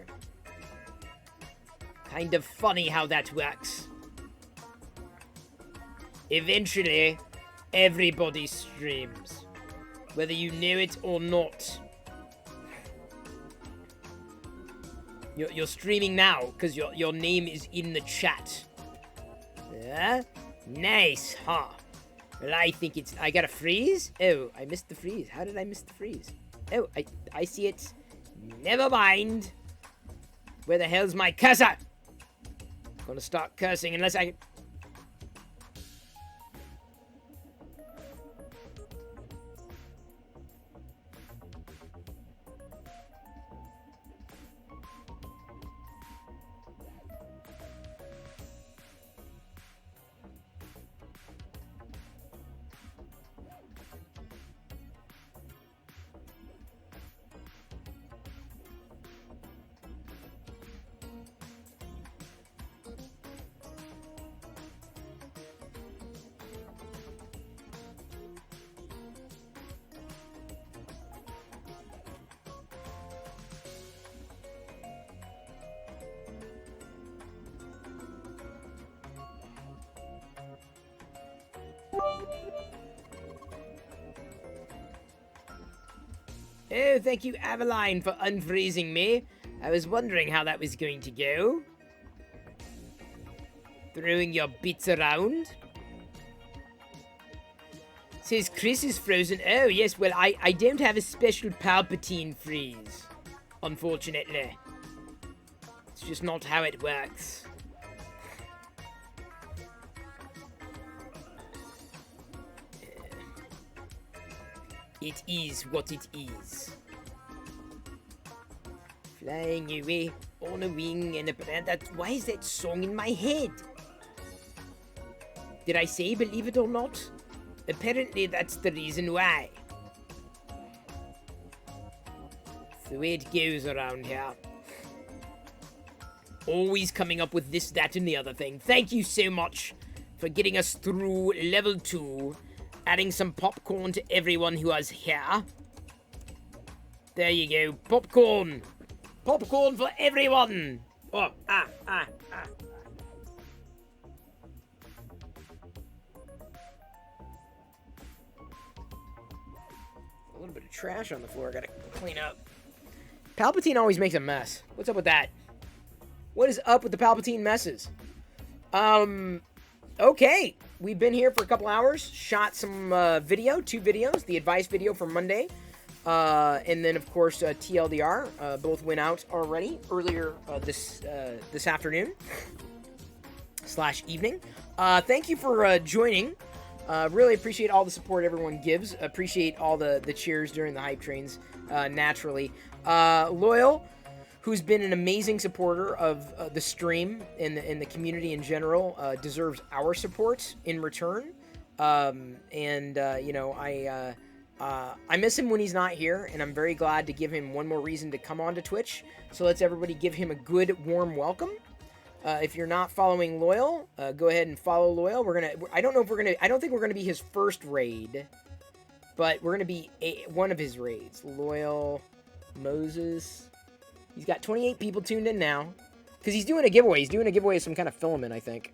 Kind of funny how that works. Eventually, everybody streams. Whether you know it or not. You're streaming now because your name is in the chat. Yeah? Nice, huh? Well, I think it's... I got a freeze? Oh, I missed the freeze. How did I miss the freeze? Oh, I see it. Never mind. Where the hell's my cursor? I'm gonna start cursing unless I... Oh, thank you, Aveline, for unfreezing me. I was wondering how that was going to go. Throwing your bits around. Says Chris is frozen. Oh, yes, well, I don't have a special Palpatine freeze. Unfortunately. It's just not how it works. It is what it is. Flying away on a wing and a... Why is that song in my head? Did I say believe it or not? Apparently that's the reason why. It's the way it goes around here. Always coming up with this, that, and the other thing. Thank you so much for getting us through level 2. Adding some popcorn to everyone who is here. There you go. Popcorn. Popcorn for everyone. Oh, A little bit of trash on the floor. Gotta clean up. Palpatine always makes a mess. What's up with that? What is up with the Palpatine messes? Okay. We've been here for a couple hours. Shot some video. 2 videos. The advice video from Monday. And then, of course, TLDR. Both went out already earlier this afternoon / evening. Thank you for joining. Really appreciate all the support everyone gives. Appreciate all the cheers during the hype trains, naturally. Loyal, who's been an amazing supporter of the stream and the community in general, deserves our support in return. You know, I miss him when he's not here, and I'm very glad to give him one more reason to come on to Twitch. So let's everybody give him a good, warm welcome. If you're not following Loyal, go ahead and follow Loyal. I don't think we're gonna be his first raid, but we're gonna be one of his raids. Loyal Moses. He's got 28 people tuned in now, because he's doing a giveaway. He's doing a giveaway of some kind of filament, I think.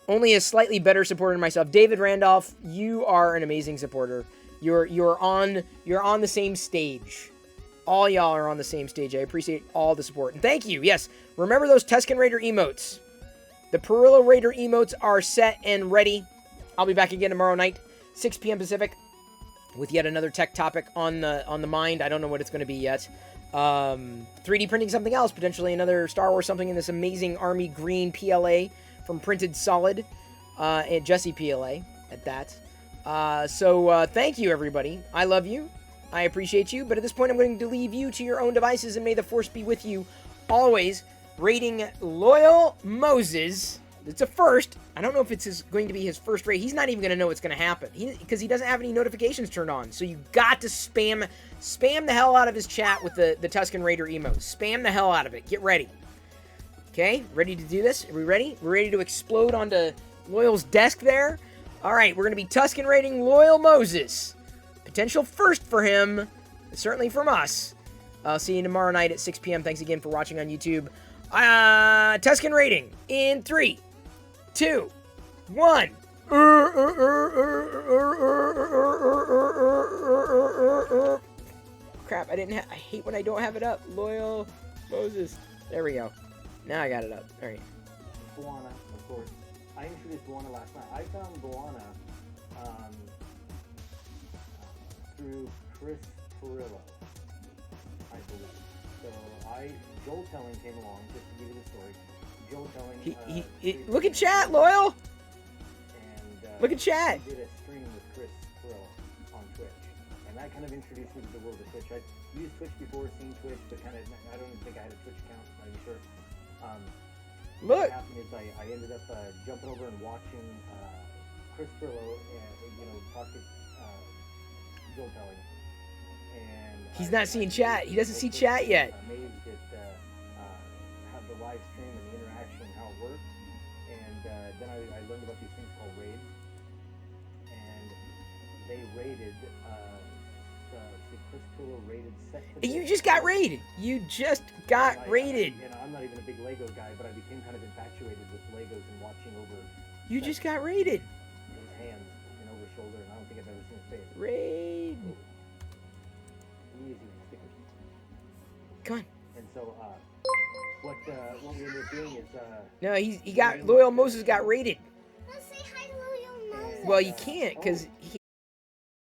Only a slightly better supporter than myself. David Randolph, you are an amazing supporter. You're on the same stage. All y'all are on the same stage. I appreciate all the support. And thank you. Yes, remember those Tusken Raider emotes. The Perillo Raider emotes are set and ready. I'll be back again tomorrow night, 6 p.m. Pacific, with yet another tech topic on the mind. I don't know what it's going to be yet. 3D printing something else, potentially another Star Wars something in this amazing Army Green PLA from Printed Solid, and Jesse PLA at that. So thank you, everybody. I love you. I appreciate you. But at this point, I'm going to leave you to your own devices, and may the Force be with you always. Rating Loyal Moses. It's a first. I don't know if it's going to be his first raid. He's not even going to know what's going to happen because he doesn't have any notifications turned on. So you got to spam the hell out of his chat with the Tusken Raider emotes. Spam the hell out of it. Get ready. Okay, ready to do this? Are we ready? We're ready to explode onto Loyal's desk there. All right, we're going to be Tusken raiding Loyal Moses. Potential first for him, certainly from us. I'll see you tomorrow night at 6 p.m. Thanks again for watching on YouTube. Tusken raiding in 3, 2, 1. Crap, I hate when I don't have it up. Loyal Moses. There we go. Now I got it up. All right. Buana, of course. I introduced Buana last night. I found Buana through Chris Perillo, I believe. So Joel Telling came along, just to give you the story. Joel Telling... look at chat, Loyal! And, look at chat! He did a stream with Chris Perillo on Twitch. And that kind of introduced me to the world of Twitch. I've used Twitch before, seen Twitch, but I don't even think I had a Twitch account, I'm not even sure. Look! What happened is I ended up jumping over and watching Chris Perillo, talk to Joel Telling. And he's not seeing chat. He doesn't see chat yet. Amazed at how the live stream and the interaction, how it worked. And then I learned about these things called raids. And they raided, Chris Perillo raided You just got raided. You just got raided. I'm not even a big Lego guy, but I became kind of infatuated with Legos and watching over. You just got raided. His hands and over his shoulder, and I don't think I've ever seen his face. Raid. Easy stickers. Come on. And so, what we ended up doing is no, he got Loyal Moses got raided. Let's say hi to Loyal Moses. Well, you can't because